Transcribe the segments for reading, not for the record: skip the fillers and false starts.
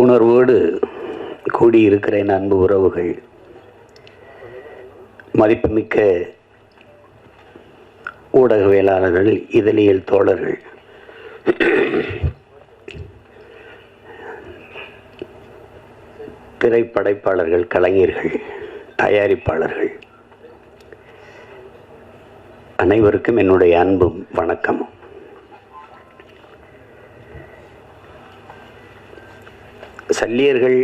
உணர்வோடு கூடியிருக்கிற என் அன்பு உறவுகள், மதிப்புமிக்க ஊடகவியலாளர்கள், இதழியல் தோழர்கள், திரைப்படைப்பாளர்கள், கலைஞர்கள், தயாரிப்பாளர்கள் அனைவருக்கும் என்னுடைய அன்பும் வணக்கமும். சல்லியர்கள்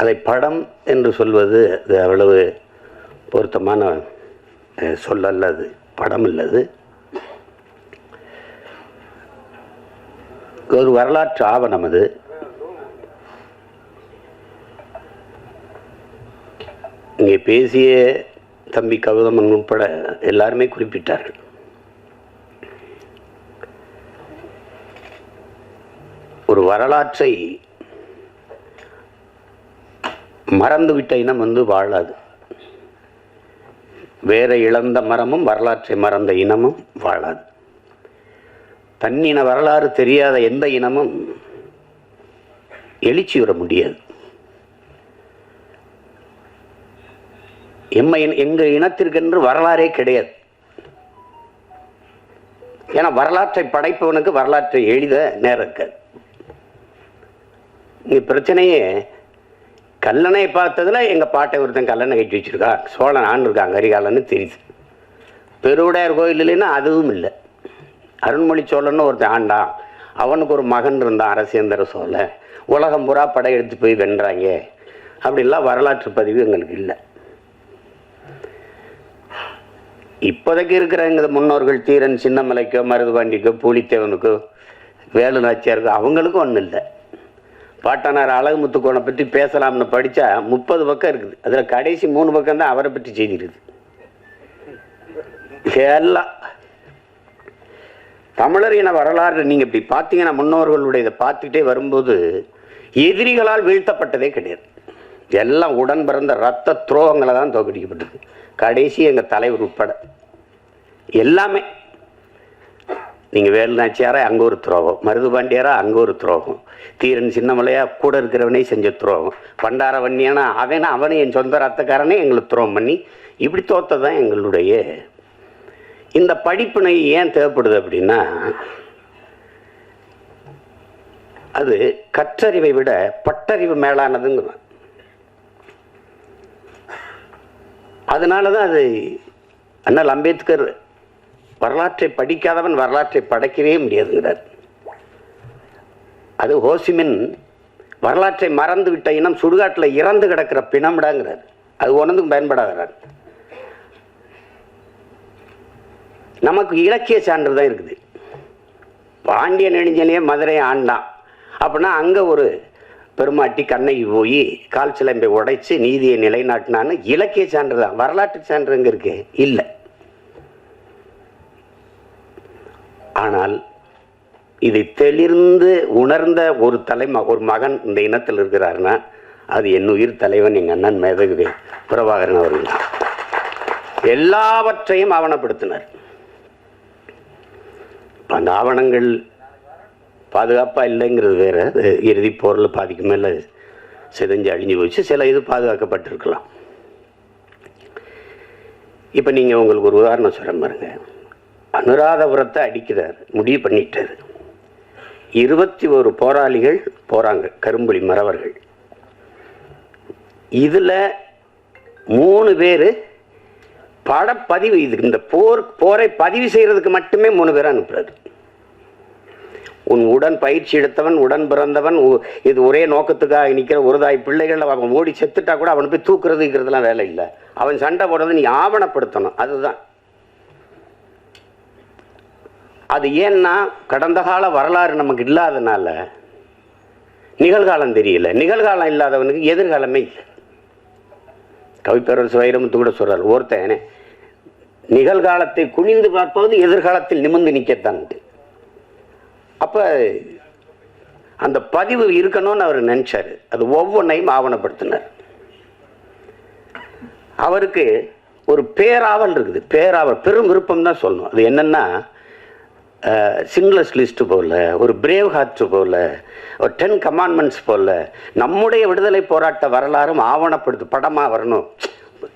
அதை படம் என்று சொல்வது அது அவ்வளவு பொருத்தமான சொல்லல்ல. அது படம் இல்லது, ஒரு வரலாற்று ஆவணம். அது இங்கே பேசிய தம்பி கௌதமன் உட்பட எல்லாருமே குறிப்பிட்டார்கள். ஒரு வரலாற்றை மறந்துவிட்ட இனம் வாழாது. வேற இழந்த மரமும் வரலாற்றை மறந்த இனமும் வாழாது. தன்னின வரலாறு தெரியாத எந்த இனமும் எழுச்சி வர முடியாது. எங்க இனத்திற்கென்று வரலாறே கிடையாது. ஏன்னா வரலாற்றை படைப்பவனுக்கு வரலாற்றை எழுத நேரம் இருக்காது. இங்க பிரச்சனையே கல்லணை பார்த்ததுல எங்க பாட்டை ஒருத்தன் கல்லணை கட்டி வச்சிருக்கா, சோழன் ஆண்டு இருக்காங்க கரிகாலன்னு தெரியுது. பெருவுடையார் கோயில் இல்லைன்னா அதுவும் இல்லை. அருண்மொழி சோழன்னு ஒருத்தன் ஆண்டான், அவனுக்கு ஒரு மகன் இருந்தான் அரசேந்திர சோழன். உலகம் பூரா படையெடுத்து போய் வென்றாங்க. அப்படிலாம் வரலாற்று பதிவு எங்களுக்கு இல்லை. இப்போதைக்கு இருக்கிற எங்கள் முன்னோர்கள் தீரன் சின்னமலைக்கோ மருதுபாண்டிக்கோ பூலித்தேவனுக்கோ வேலு நாச்சியாருக்கோ அவங்களுக்கும் ஒன்றும் இல்லை. பாட்டனார் அழகுமுத்துக்கோனை பற்றி பேசலாம்னு படித்தா 30 பக்கம் இருக்குது. அதில் கடைசி 3 பக்கம் தான் அவரை பற்றி செய்தி இருக்குது. எல்லாம் தமிழர் இன வரலாறு நீங்கள் இப்படி பார்த்தீங்கன்னா, முன்னோர்களுடைய இதை பார்த்துக்கிட்டே வரும்போது எதிரிகளால் வீழ்த்தப்பட்டதே கிடையாது. எல்லாம் உடன் பிறந்த ரத்த துரோகங்களை தான் தோக்கடிக்கப்பட்டது. கடைசி எங்கள் தலைவர் உட்பட எல்லாமே. நீங்கள் வேலுநாச்சியாரா அங்கே ஒரு துரோகம், மருதுபாண்டியாரா அங்கே ஒரு துரோகம், தீரன் சின்னமலையா கூட இருக்கிறவனே செஞ்ச துரோகம், பண்டார வன்னியானா அவனே என் சொந்த ரத்தக்காரனே எங்களுக்கு துரோகம் பண்ணி இப்படி தோத்ததான் எங்களுடைய இந்த படிப்பினை. ஏன் தேவைப்படுது அப்படின்னா, அது கற்றறிவை விட பட்டறிவு மேலானதுங்க. அதனாலதான் அது அண்ணல் அம்பேத்கர் வரலாற்றை படிக்காதவன் வரலாற்றை படைக்கவே முடியாதுங்கிறார். அது ஹோசிமின் வரலாற்றை மறந்து விட்ட இனம் சுடுகாட்டில் இறந்து கிடக்கிற பிணம்டாங்கிறார். அது ஒன்றுக்கும் பயன்படாகிறார். நமக்கு இலக்கிய சான்று தான் இருக்குது. பாண்டிய நெடுஞ்செழிய மதுரை ஆண்டான் அப்படின்னா அங்கே ஒரு பெருமாட்டி கண்ணகி போய் கால் சிலம்பை உடைச்சு நீதியை நிலைநாட்டினான்னு இலக்கிய சான்று தான். வரலாற்று சான்று எங்க இருக்கு? இல்லை. ஆனால் இதை தெளிர்ந்து உணர்ந்த ஒரு ஒரு மகன் இந்த இனத்தில் இருக்கிறாருன்னா அது என் உயிர் தலைவன் எங்கள் அண்ணன் மேதகுவே பிரபாகரன் அவர்கள். எல்லாவற்றையும் ஆவணப்படுத்தினார். அந்த ஆவணங்கள் பாதுகாப்பாக இல்லைங்கிறது வேற. அது இறுதி போரில் பாதிக்கு மேலே சிதைஞ்சு அழிஞ்சு போச்சு. சில இது பாதுகாக்கப்பட்டிருக்கலாம். இப்போ நீங்கள் உங்களுக்கு ஒரு உதாரணம் சொல்ல பாருங்க. அனுராதபுரத்தை அடிக்கிறார், முடிவு பண்ணிட்டார். 21 போராளிகள் போறாங்க, கரும்புலி மறவர்கள். இதில் 3 பேர் படப்பதிவு, இது இந்த போரை பதிவு செய்யறதுக்கு மட்டுமே 3 பேரை அனுப்புறாரு. உன் உடன் பயிற்சி எடுத்தவன், உடன் பிறந்தவன், இது ஒரே நோக்கத்துக்காக நிற்கிற ஒரு தாய் பிள்ளைகள் அவன் ஓடி செத்துட்டா கூட அவனை போய் தூக்குறதுங்கிறதுலாம் வேலை இல்லை. அவன் சண்டை போடுறது நீ ஆவணப்படுத்தணும். அதுதான் அது. ஏன்னா கடந்த கால வரலாறு நமக்கு இல்லாதனால நிகழ்காலம் தெரியல. நிகழ்காலம் இல்லாதவனுக்கு எதிர்காலமே இல்லை. கவிப்பேரரசு வைரமுத்து கூட சொல்றார், ஒருத்தன் நிகழ்காலத்தை குனிந்து பார்ப்பது எதிர்காலத்தில் நிமிர்ந்து நிற்கத்தான். அப்ப அந்த பதிவு இருக்கணும்னு அவர் நினைச்சாரு. அது ஒவ்வொன்றையும் ஆவணப்படுத்தினார். அவருக்கு ஒரு பேராவல் இருக்குது. பேராவல் பெரும் விருப்பம் தான் சொல்லணும். அது என்னன்னா, சின்லெஸ் லிஸ்ட்டு போல, ஒரு பிரேவ் ஹார்ட் போல, ஒரு 10 கமாண்ட்மெண்ட்ஸ் போல நம்முடைய விடுதலை போராட்ட வரலாறும் ஆவணப்படுத்து படமாக வரணும்,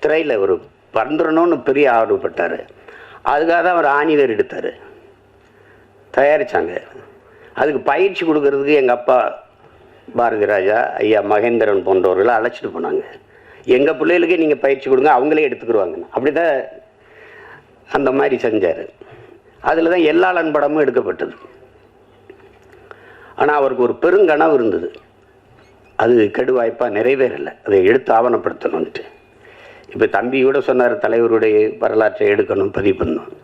திரையில் ஒரு வந்துடணும்னு பெரிய ஆர்வப்பட்டார். அதுக்காக தான் அவர் ஆணிவேர் எடுத்தார், தயாரித்தாங்க. அதுக்கு பயிற்சி கொடுக்கறதுக்கு எங்கள் அப்பா பாரதி ராஜா, ஐயா மகேந்திரன் போன்றவர்களை அழைச்சிட்டு போனாங்க. எங்கள் பிள்ளைகளுக்கே நீங்கள் பயிற்சி கொடுங்க, அவங்களே எடுத்துக்கிடுவாங்க. அப்படி தான் அந்த மாதிரி செஞ்சார். அதில் தான் எல்லாளன் படமும் எடுக்கப்பட்டது. ஆனால் அவருக்கு ஒரு பெருங்கனவு இருந்தது, அது கெடுவாய்ப்பாக நிறைவேறலை, அதை எடுத்து ஆவணப்படுத்தணுன்ட்டு. இப்போ தம்பி கூட சொன்னார், தலைவருடைய வரலாற்றை எடுக்கணும், பதிவு பண்ணணும்,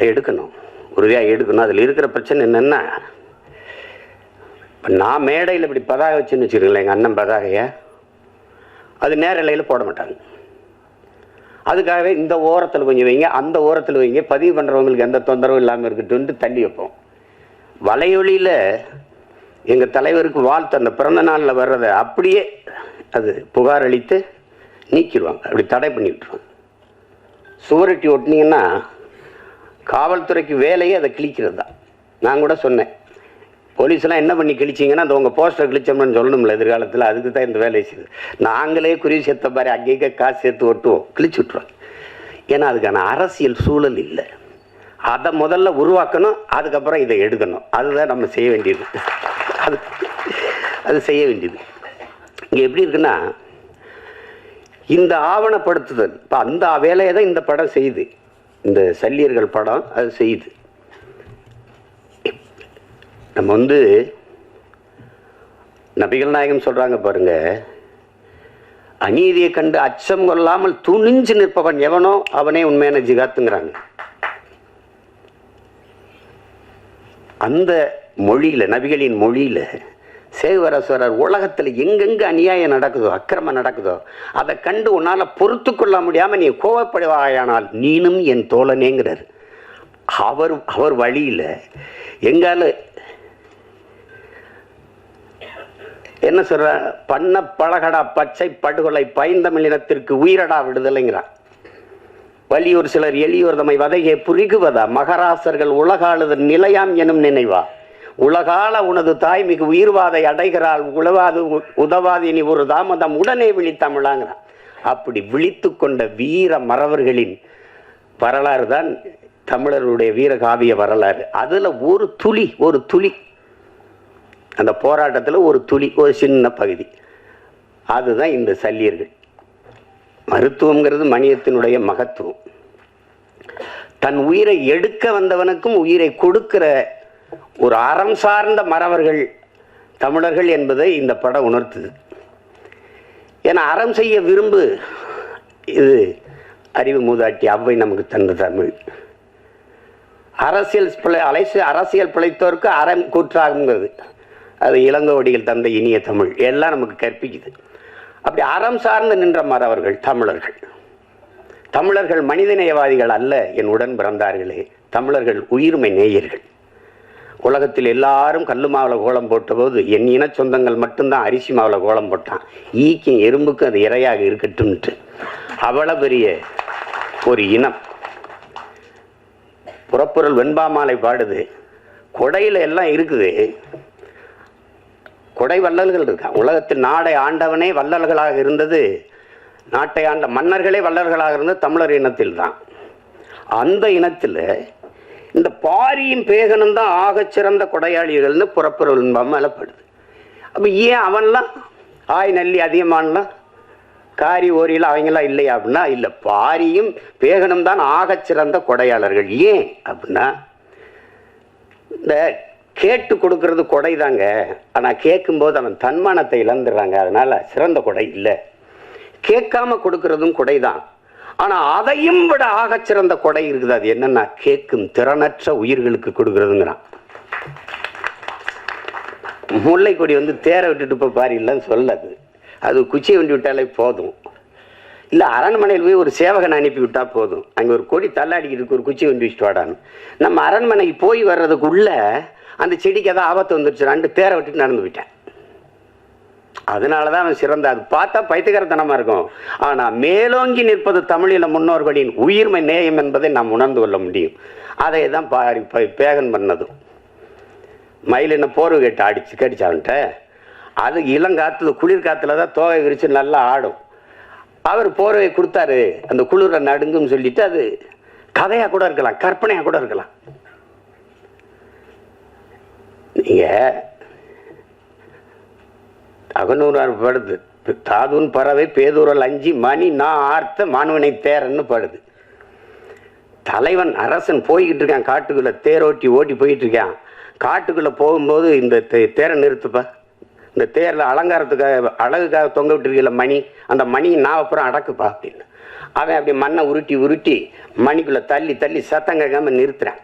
எடுக்கணும், உறுதியாக எடுக்கணும். அதில் இருக்கிற பிரச்சனை என்னென்னா, இப்போ நான் மேடையில் இப்படி பதாகை வச்சுன்னு வச்சுருக்கேன், எங்கள் அண்ணன் பதாகையை அது நேரலையில் போட மாட்டாங்க. அதுக்காகவே இந்த ஓரத்தில் கொஞ்சம் வைங்க, அந்த ஓரத்தில் வைங்க, பதிவு பண்ணுறவங்களுக்கு எந்த தொந்தரவும் இல்லாமல் இருக்கட்டும்ட்டு தள்ளி வைப்போம். வலையொலியில் எங்கள் தலைவருக்கு வாழ்த்து அந்த பிறந்த நாளில் வர்றதை அப்படியே அது புகார் அளித்து நீக்கிடுவாங்க, அப்படி தடை பண்ணி விட்டுருவாங்க. சுவரட்டி ஒட்டினீங்கன்னா காவல்துறைக்கு வேலையே அதை கிழிக்கிறது தான். நான் கூட சொன்னேன், போலீஸ்லாம் என்ன பண்ணி கிழிச்சிங்கன்னா அந்த உங்கள் போஸ்டர் கிழிச்சோம்னு சொல்லணும்ல எதிர்காலத்தில், அதுக்கு தான் இந்த வேலையை செய்யுது. நாங்களே குருவி சேர்த்த மாதிரி அங்கேயே காசு சேர்த்து ஒட்டுவோம், கிழிச்சு விட்ருவோம். ஏன்னா அதுக்கான அரசியல் சூழல் இல்லை. அதை முதல்ல உருவாக்கணும், அதுக்கப்புறம் இதை எடுக்கணும். அதுதான் நம்ம செய்ய வேண்டியது. அது செய்ய வேண்டியது. இங்கே எப்படி இருக்குன்னா, இந்த ஆவணப்படுத்துதல் இப்போ அந்த வேலையை தான் இந்த படம் செய்யுது, இந்த சல்லியர்கள் படம் அது செய்யுது. நம்ம நபிகள் நாயகம் சொல்றாங்க பாருங்க, அநீதியை கண்டு அச்சம் கொள்ளாமல் துணிஞ்சு நிற்பவன் எவனோ அவனே உண்மையான ஜிகாத்துங்கிறாங்க. அந்த மொழியில, நபிகளின் மொழியில சேவரஸ்வரர் உலகத்தில் எங்கெங்க அநியாயம் நடக்குதோ, அக்கிரமம் நடக்குதோ, அதை கண்டு உன்னால பொறுத்து கொள்ள முடியாம நீ கோவப்படுவாயானால் நீனும் என் தோழனேங்கிறார். அவர் வழியில எங்கால என்ன சொல்ற, பண்ண பழகடா பச்சை படுகொலை பைந்தமிழினத்திற்கு உயிரடா விடுதலைங்கிறான். வலியூர் சிலர் எளியோர் தம்மை வதையை புரிகுவதா, மகராசர்கள் உலகாளுதல் நிலையாம் எனும் நினைவா, உலகால உனது தாய் மிகு உயிர்வாதை அடைகிறாள், உழவாது உதவாது இனி ஒரு தாமதம் உடனே விழித்தமிழாங்கிறான். அப்படி விழித்து கொண்ட வீர மறவர்களின் வரலாறு தான் தமிழருடைய வீரகாவிய வரலாறு. அதுல ஒரு துளி அந்த போராட்டத்தில் ஒரு துளி, ஒரு சின்ன பகுதி, அதுதான் இந்த சல்லியர்கள். மருத்துவங்கிறது மனிதத்தினுடைய மகத்துவம். தன் உயிரை எடுக்க வந்தவனுக்கும் உயிரை கொடுக்கிற ஒரு அறம் சார்ந்த மறவர்கள் தமிழர்கள் என்பதை இந்த படம் உணர்த்துது. ஏன்னா அறம் செய்ய விரும்பு, இது அறிவு மூதாட்டி அவ்வை நமக்கு தந்த தமிழ். அரசியல் பிழைத்தோருக்கு அறம் கூற்றாகுங்கிறது அது இளங்கோவடிகள் தந்த இனிய தமிழ் எல்லாம் நமக்கு கற்பிக்குது. அப்படி அறம் சார்ந்து நின்ற மறவர்கள் தமிழர்கள் மனிதநேயவாதிகள் அல்ல என் உடன் பிறந்தார்களே, தமிழர்கள் உயிர்மை நேயர்கள். உலகத்தில் எல்லாரும் கல்லு மாவில் கோலம் போட்ட போது என் இன சொந்தங்கள் மட்டும்தான் அரிசி மாவில் கோலம் போட்டான். ஈக்கும் எறும்புக்கும் அது இரையாக இருக்கட்டும்ட்டு அவ்வளவு பெரிய ஒரு இனம். புறப்பொருள் வெண்பாமாலை பாடுது, கொடையில் எல்லாம் இருக்குது, கொடை வள்ளல்கள் இருக்கான். உலகத்தில் நாடை ஆண்டவனே வள்ளல்களாக இருந்தது, நாட்டை ஆண்ட மன்னர்களே வள்ளல்களாக இருந்தது தமிழர் இனத்தில் தான். அந்த இனத்தில் இந்த பாரியும் பேகனும் தான் ஆகச்சிறந்த கொடையாளிகள்னு புறப்பொருள் மேலப்படுது. அப்போ ஏன் அவன்லாம் ஆய் நல்லி அதிகமானலாம் காரி ஓரியில் அவங்களாம் இல்லையா அப்படின்னா, இல்லை, பாரியும் பேகனும் தான் ஆகச்சிறந்த கொடையாளர்கள். ஏன் அப்படின்னா, இந்த கேட்டு கொடுக்கறது கொடை தாங்க, ஆனால் கேட்கும்போது அவன் தன்மானத்தை இழந்துடுறாங்க, அதனால சிறந்த கொடை இல்லை. கேட்காம கொடுக்கறதும் கொடை தான், ஆனால் அதையும் விட ஆகச்சிறந்த கொடை இருக்குது. அது என்னன்னா, கேட்கும் திறனற்ற உயிர்களுக்கு கொடுக்கறதுங்கிறான். முல்லை கொடி தேரை விட்டுட்டு இப்போ பாரி இல்லைன்னு சொல்லாது, அது குச்சியை வண்டி விட்டாலே போதும். இல்லை, அரண்மனையில் போய் ஒரு சேவகனை அனுப்பி விட்டா போதும், அங்கே ஒரு கொடி தள்ளாடிக்கிட்டு ஒரு குச்சி வண்டி வச்சுட்டு வாடான்னு. நம்ம அரண்மனைக்கு போய் வர்றதுக்குள்ள அந்த செடிக்கு ஏதாவது ஆபத்து வந்துருச்சுடான்ட்டு தேரை விட்டுட்டு நடந்து போயிட்டேன். அதனாலதான் அவன் சிறந்த. அது பார்த்தா பைத்தியக்காரத்தனமா இருக்கும். ஆனா மேலோங்கி நிற்பது தமிழில முன்னோர்களின் உயிர்மை நேயம் என்பதை நாம் உணர்ந்து கொள்ள முடியும். அதை தான் பேகன் பண்ணதும். மயில் என்ன போர்வை கேட்டு கடிச்சான்ட்ட, அது இளங்காத்துல குளிர்காத்துல தான் தோகை விரிச்சு நல்லா ஆடும். அவர் போர்வை கொடுத்தாரு, அந்த குளிர நடுங்குன்னு சொல்லிட்டு அது கதையா கூட இருக்கலாம், கற்பனையா கூட இருக்கலாம். நீங்க அகநூறார் படுது, தாதுன் பறவை பேதூரல் அஞ்சி மணி நான் ஆர்த்த மாணவனை தேரன்னு படுது. தலைவன் அரசன் போய்கிட்டு இருக்கான் காட்டுக்குள்ள, தேரோட்டி ஓட்டி போயிட்டு இருக்கான். காட்டுக்குள்ள போகும்போது இந்த தேரை நிறுத்துப்பா, இந்த தேரில் அலங்காரத்துக்காக அழகுக்காக தொங்க விட்டுருக்கல மணி, அந்த மணியை நான் அப்புறம் அடக்குப்பா அப்படின்னு. அவன் அப்படி மண்ணை உருட்டி உருட்டி மணிக்குள்ள தள்ளி தள்ளி சத்தம் கேட்காம நிறுத்துறான்.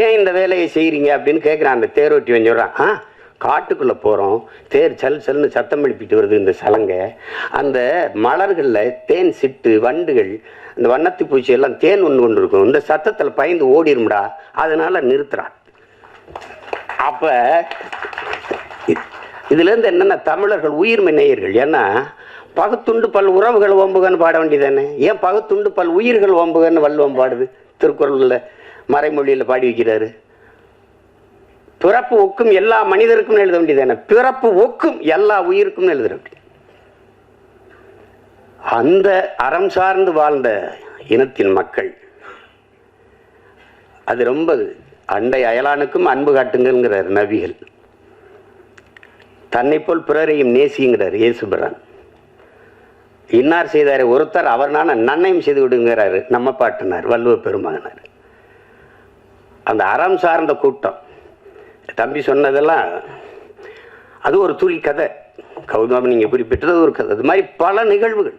ஏன் இந்த வேலையை செய்கிறீங்க அப்படின்னு கேட்குறான். அந்த தேரோட்டி வந்து சொல்கிறான், காட்டுக்குள்ளே போகிறோம், தேர் சல் சல்னு சத்தம் எழுப்பிட்டு வருது இந்த சலங்கை, அந்த மலர்களில் தேன் சிட்டு வண்டுகள் இந்த வண்ணத்து பூச்சி எல்லாம் தேன் ஒன்று கொண்டு இருக்கும், இந்த சத்தத்தில் பயந்து ஓடிடும்டா, அதனால நிறுத்துறான். அப்போ இதுலேருந்து என்னென்ன தமிழர்கள் உயிர்மை நேயர்கள். ஏன்னா பகுத்துண்டு பல் உறவுகள் ஓம்புகன்னு பாட வேண்டியதானே, ஏன் பகுத்துண்டு பல் உயிர்கள் ஓம்புகன்னு வள்ளுவம் பாடுது, திருக்குறளில் மறைமொழியில் பாடி வைக்கிறாரு. பிறப்பு ஒக்கும் எல்லா மனிதருக்கும் எழுத வேண்டியதானே, பிறப்பு ஒக்கும் எல்லா உயிருக்கும் எழுத வேண்டியது. அந்த அறம் சார்ந்து வாழ்ந்த இனத்தின் மக்கள் அது ரொம்ப அண்டை அயலானுக்கும் அன்பு காட்டுங்கிறார் நபிகள். தன்னை போல் பிறரையும் நேசிங்கிறார் இயேசுபிரான். இன்னார் செய்தார் ஒருத்தர் அவர் நன்னையும் செய்து விடுங்கிறாரு நம்ம பாட்டினார் வள்ளுவ பெருமகனார். அந்த அறம் சார்ந்த கூட்டம். தம்பி சொன்னதெல்லாம் அது ஒரு துளி கதை, கௌதம் நீங்கள் குறிப்பிட்டது ஒரு கதை. அது மாதிரி பல நிகழ்வுகள்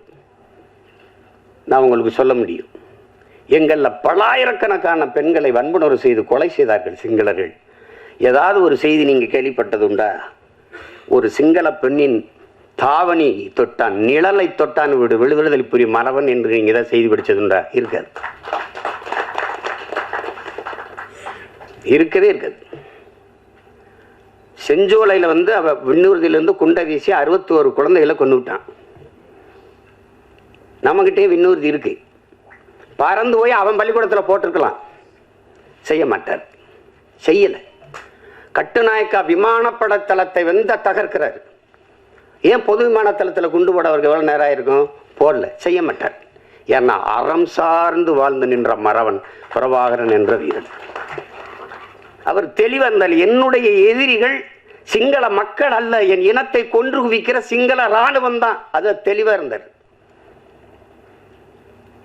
நான் உங்களுக்கு சொல்ல முடியும். எங்களில் பலாயிரக்கணக்கான பெண்களை வன்புணர்வு செய்து கொலை செய்தார்கள் சிங்களர்கள். ஏதாவது ஒரு செய்தி நீங்கள் கேள்விப்பட்டதுண்டா? ஒரு சிங்கள பெண்ணின் தாவணி தொட்டான், நிழலை தொட்டான் விடுதலை புரியும் மரவன் என்று நீங்கள் ஏதாவது செய்தி படித்ததுண்டா? இருக்காது, இருக்கவே இருக்காது. செஞ்சோலையில் வந்து அவ விண்ணூர்தியிலிருந்து குண்டை வீசி 61 குழந்தைகளை கொண்டு விட்டான். நம்மகிட்டே விண்ணூர்தி இருக்கு, பறந்து போய் அவன் பள்ளிக்கூடத்தில் போட்டிருக்கலாம், செய்ய மாட்டார், செய்யலை. கட்டுநாயக்கா விமானப்பட தளத்தை வந்து தகர்க்கிறார். ஏன் பொது விமான தளத்தில் குண்டு போட அவருக்கு எவ்வளோ நேரம் ஆயிருக்கும்? போடல, செய்ய மாட்டார். ஏன்னா அறம் சார்ந்து வாழ்ந்து நின்ற மறவன் பிரபாகரன் என்ற வீரன். அவர் தெளிவந்தால் என்னுடைய எதிரிகள் சிங்கள மக்கள் அல்ல, என் இனத்தை கொன்று குவிக்கிற சிங்கள இராணுவம் தான். அது தெளிவா இருந்தார்.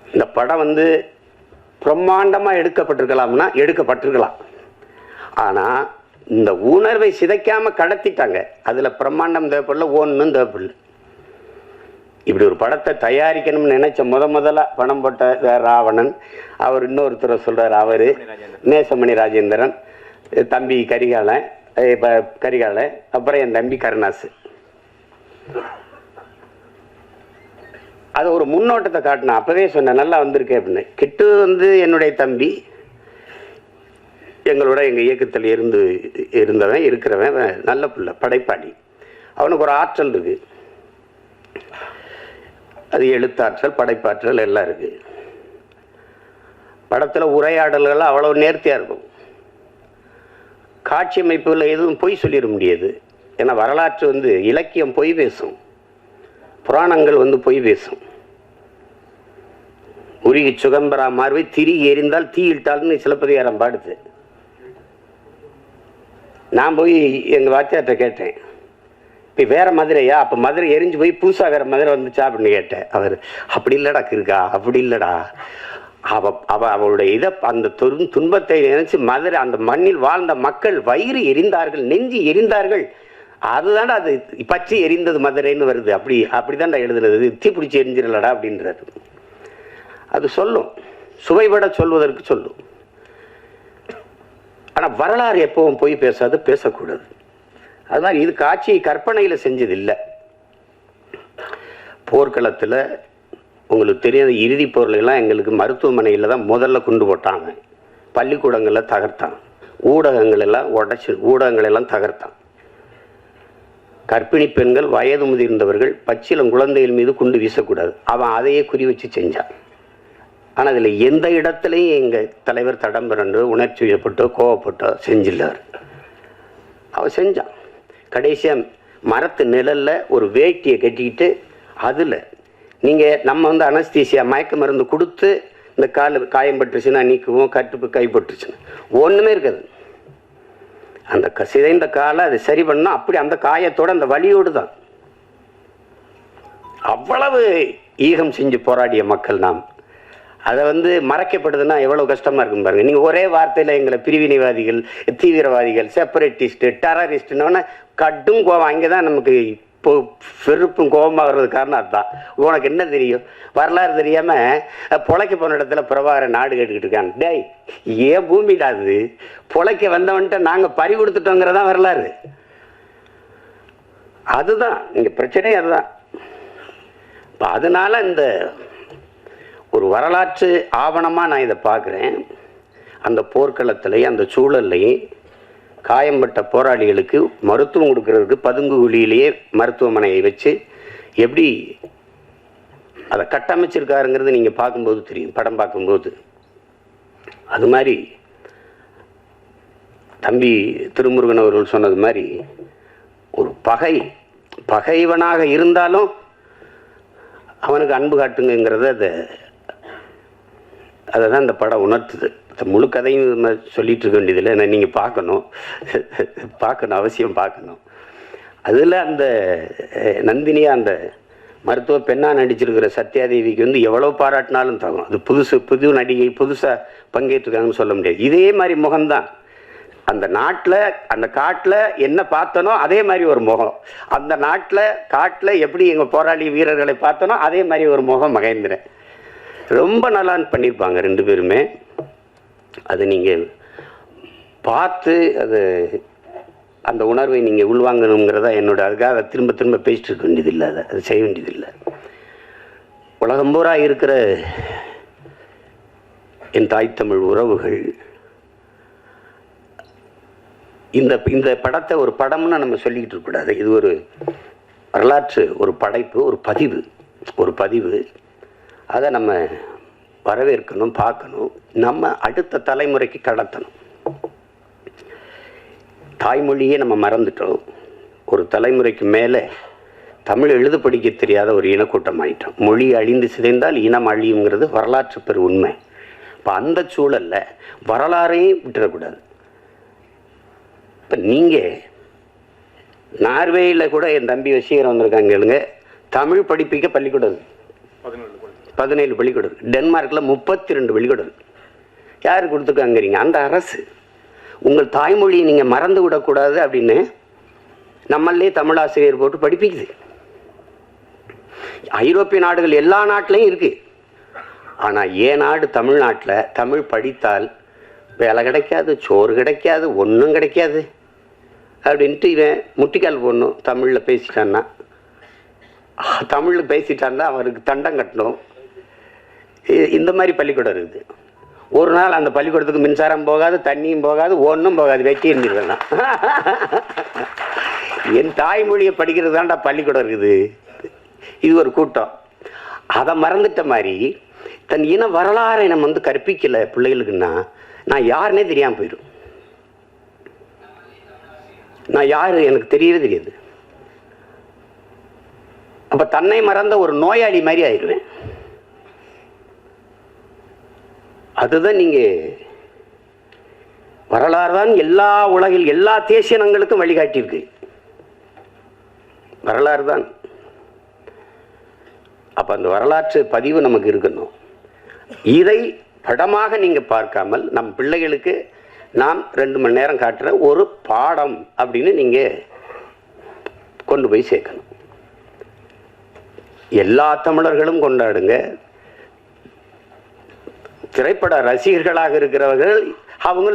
இந்த படம் வந்து பிரம்மாண்டமா எடுக்கப்பட்டிருக்கலாம்னா எடுக்கப்பட்டிருக்கலாம். ஆனா இந்த உணர்வை சிதைக்காம கடத்திட்டாங்க. அதுல பிரம்மாண்டம் தேவைப்படல, ஒன்றும் தேவைப்படல. இப்படி ஒரு படத்தை தயாரிக்கணும்னு நினைச்ச முதல்ல பணம் போட்ட ராவணன், அவர் இன்னொருத்தரை சொல்றாரு, அவரு நேசமணி ராஜேந்திரன், தம்பி கரிகாலன், அப்புறம் என் தம்பி கருணாசு. அது ஒரு முன்னோட்டத்தை காட்டினா. அப்பவே சொன்னேன் நல்லா வந்திருக்கேன் அப்படின்னு. கிட்டு வந்து என்னுடைய தம்பி, எங்களோட எங்கள் இயக்கத்தில் இருந்தவன் இருக்கிறவன், நல்ல பிள்ளை, படைப்பாளி. அவனுக்கு ஒரு ஆற்றல் இருக்கு, அது எழுத்தாற்றல், படைப்பாற்றல் எல்லாம் இருக்கு. படத்தில் உரையாடல்கள் அவ்வளோ நேர்த்தியாக இருக்கும். காட்சி அமைப்புகளில் எதுவும் பொய் சொல்லிட முடியாது. ஏன்னா வரலாற்று வந்து இலக்கியம் பொய் பேசும், புராணங்கள் வந்து பொய் பேசும். உருகி சுகம்பரா மார்வை திரிகி எரிந்தால் தீயிட்டால்னு சிலப்பதிகாரம் பாடுது. நான் போய் எங்கள் வாத்தியார்கிட்ட கேட்டேன், இப்போ வேற மதுரையா? அப்போ மதுரை எரிஞ்சு போய் புதுசாக வேற மதுரை வந்துச்சா அப்படின்னு கேட்டேன். அவர் அப்படி இல்லடா இருக்கா, அப்படி இல்லடா, அவளுடைய இதை அந்த துன்பத்தை நினைச்சு மதுரை அந்த மண்ணில் வாழ்ந்த மக்கள் வயிறு எரிந்தார்கள், நெஞ்சு எரிந்தார்கள், அதுதான்டா அது பற்றி எரிந்தது மதுரைன்னு வருது. அப்படிதான்டா எழுதுனது, தீப்பிடிச்சு எரிஞ்சிடலடா அப்படின்றது. அது சொல்லும், சுவைபட சொல்வதற்கு சொல்லும். ஆனால் வரலாறு எப்பவும் போய் பேசாது, பேசக்கூடாது. அதுதான் இது காட்சி கற்பனையில் செஞ்சது இல்லை. போர்க்களத்தில் உங்களுக்கு தெரியாத இறுதி பொருளெல்லாம் எங்களுக்கு மருத்துவமனையில் தான் முதல்ல கொண்டு போட்டாங்க, பள்ளிக்கூடங்களில் தகர்த்தான், ஊடகங்கள் எல்லாம் உடைச்சி ஊடகங்கள் எல்லாம் தகர்த்தான். கர்ப்பிணி பெண்கள், வயது முதிர்ந்தவர்கள், பச்சிலம் குழந்தைகள் மீது குண்டு வீசக்கூடாது. அவன் அதையே குறி வச்சு செஞ்சான். ஆனால் அதில் எந்த இடத்துலையும் எங்கள் தலைவர் தடம் பிறண்டு உணர்ச்சி வயப்பட்டோ கோவப்பட்டோ செஞ்சில்லார். அவன் செஞ்சான். கடைசியாக மரத்து நிழலில் ஒரு வேட்டியை கட்டிக்கிட்டு அதில் நீங்கள் நம்ம வந்து அனஸ்தீசியா மயக்க மருந்து கொடுத்து இந்த கால் காயம் பட்டுருச்சுன்னா நீக்குவோம், கட்டுப்பு கைப்பட்டுருச்சுன்னா ஒன்றுமே இருக்காது. அந்த சிதைந்த காலை அதை சரி பண்ணால் அப்படி அந்த காயத்தோடு அந்த வலியோடு தான். அவ்வளவு ஈகம் செஞ்சு போராடிய மக்கள் நாம். அதை வந்து மறைக்கப்படுதுன்னா எவ்வளோ கஷ்டமாக இருக்கும் பாருங்கள். நீங்கள் ஒரே வார்த்தையில் எங்களை பிரிவினைவாதிகள், தீவிரவாதிகள், செப்பரேட்டிஸ்ட்டு, டெரரிஸ்ட்டுன்னு கடும் கோவம். அங்கே தான் நமக்கு இப்போ வெறுப்பும் கோபமாக வர்றது காரணம் அதுதான். உனக்கு என்ன தெரியும், வரலாறு தெரியாமல் பொழைக்க போன இடத்துல பிரபாகர நாடு கேட்டுக்கிட்டு இருக்காங்க. டேய், ஏன் பூமிடாது பொழைக்க வந்தவன்ட்ட நாங்கள் பறி கொடுத்துட்டோங்கிறதான் வரலாறு. அதுதான் இங்கே பிரச்சனையே அதுதான். இப்போ அதனால இந்த ஒரு வரலாற்று ஆவணமாக நான் இதை பார்க்குறேன். அந்த போர்க்களத்துலேயும் அந்த சூழல்லையும் காயம்பட்ட போராளிகளுக்கு மருத்துவம் கொடுக்கறதுக்கு பதுங்கு குழியிலேயே மருத்துவமனையை வச்சு எப்படி அதை கட்டமைச்சிருக்காருங்கிறது நீங்கள் பார்க்கும்போது தெரியும், படம் பார்க்கும்போது. அது மாதிரி தம்பி திருமுருகன் அவர்கள் சொன்னது மாதிரி ஒரு பகைவனாக இருந்தாலும் அவனுக்கு அன்பு காட்டுங்கிறத அதை தான் இந்த படம் உணர்த்துது. முழு கதையும் சொல்லிட்டு இருக்க வேண்டியதில்லை. ஏன்னா நீங்கள் பார்க்கணும், அவசியம் பார்க்கணும். அதில் அந்த நந்தினியாக அந்த மருத்துவ பெண்ணாக நடிச்சிருக்கிற சத்யாதேவிக்கு வந்து எவ்வளோ பாராட்டினாலும் தகும். அது புது நடிகை, புதுசாக பங்கேற்றுருக்காங்கன்னு சொல்ல முடியாது. இதே மாதிரி முகம்தான் அந்த நாட்டில், அந்த காட்டில் என்ன பார்த்தனோ அதே மாதிரி ஒரு முகம். அந்த காட்டில் எப்படி எங்கள் போராளி வீரர்களை பார்த்தனோ அதே மாதிரி ஒரு முகம் மகேந்திரன். ரொம்ப நல்லா பண்ணியிருப்பாங்க ரெண்டு பேருமே. அது நீங்கள் பார்த்து அந்த உணர்வை நீங்கள் உள்வாங்கணுங்கிறதா என்னோட. அதுக்காக அதை திரும்ப பேசிட்டு இருக்க வேண்டியதில்லை, அதை செய்ய வேண்டியதில்லை. உலகம் பூரா இருக்கிற என் தாய் தமிழ் உறவுகள் இந்த படத்தை ஒரு படம்னு நம்ம சொல்லிக்கிட்டு இருக்கக்கூடாது. இது ஒரு வரலாற்று, ஒரு படைப்பு, ஒரு பதிவு. அதை நம்ம வரவேற்கணும், பார்க்கணும், நம்ம அடுத்த தலைமுறைக்கு கடத்தணும். தாய்மொழியே நம்ம மறந்துட்டோம். ஒரு தலைமுறைக்கு மேலே தமிழ் எழுத படிக்க தெரியாத ஒரு இனக்கூட்டம் ஆகிட்டோம். மொழி அழிந்து சிதைந்தால் இனம் அழியுங்கிறது வரலாற்று பெரு உண்மை. இப்போ அந்த சூழலில் வரலாறையும் விட்டுறக்கூடாது. இப்போ நீங்கள் நார்வேயில் கூட என் தம்பி வசீகரம் வந்திருக்காங்க கேளுங்க. தமிழ் படிப்பிக்க பள்ளிக்கூடம் 17 பள்ளிக்கூடம் இருக்குது. டென்மார்க்கில் 32 பள்ளிக்கூடம் இருக்குது. யார் கொடுத்துருக்காங்கிறீங்க? அந்த அரசு. உங்கள் தாய்மொழியை நீங்கள் மறந்து விடக்கூடாது அப்படின்னு நம்மளே தமிழாசிரியர் போட்டு படிப்பிக்குது. ஐரோப்பிய நாடுகள் எல்லா நாட்டிலையும் இருக்குது. ஆனால் ஏன் நாடு தமிழ்நாட்டில் தமிழ் படித்தால் வேலை கிடைக்காது, சோறு கிடைக்காது, ஒன்றும் கிடைக்காது அப்படின்ட்டு இவன் முட்டிக்கால் போடணும். தமிழில் பேசிட்டான்னா அவருக்கு தண்டம் கட்டணும். இந்த மாதிரி பள்ளிக்கூடம் இருக்குது. ஒரு நாள் அந்த பள்ளிக்கூடத்துக்கு மின்சாரம் போகாது, தண்ணியும் போகாது, ஒன்றும் போகாது, வெட்டி இருந்துருவேன். என் தாய்மொழியை படிக்கிறது தான்டா பள்ளிக்கூடம் இருக்குது. இது ஒரு கூட்டம். அதை மறந்துட்ட மாதிரி தன் இன வரலாறை நம்ம வந்து கற்பிக்கலை பிள்ளைகளுக்குன்னா நான் யாருன்னே தெரியாமல் போயிடும். நான் யார் எனக்கு தெரியவே தெரியாது. அப்போ தன்னை மறந்த ஒரு நோயாளி மாதிரி ஆயிடுவேன். அதுதான் நீங்கள் வரலாறு தான் எல்லா உலகில் எல்லா தேசியனங்களுக்கும் வழிகாட்டியிருக்கு. வரலாறு தான். அப்போ அந்த வரலாற்று பதிவு நமக்கு இருக்கணும். இதை படமாக நீங்கள் பார்க்காமல் நம் பிள்ளைகளுக்கு நாம் 2 மணி நேரம் காட்டுற ஒரு பாடம் அப்படின்னு நீங்கள் கொண்டு போய் சேர்க்கணும். எல்லா தமிழர்களும் கொண்டாடுங்க. திரைப்பட ரசிகர்களாக இருக்கிறவர்கள்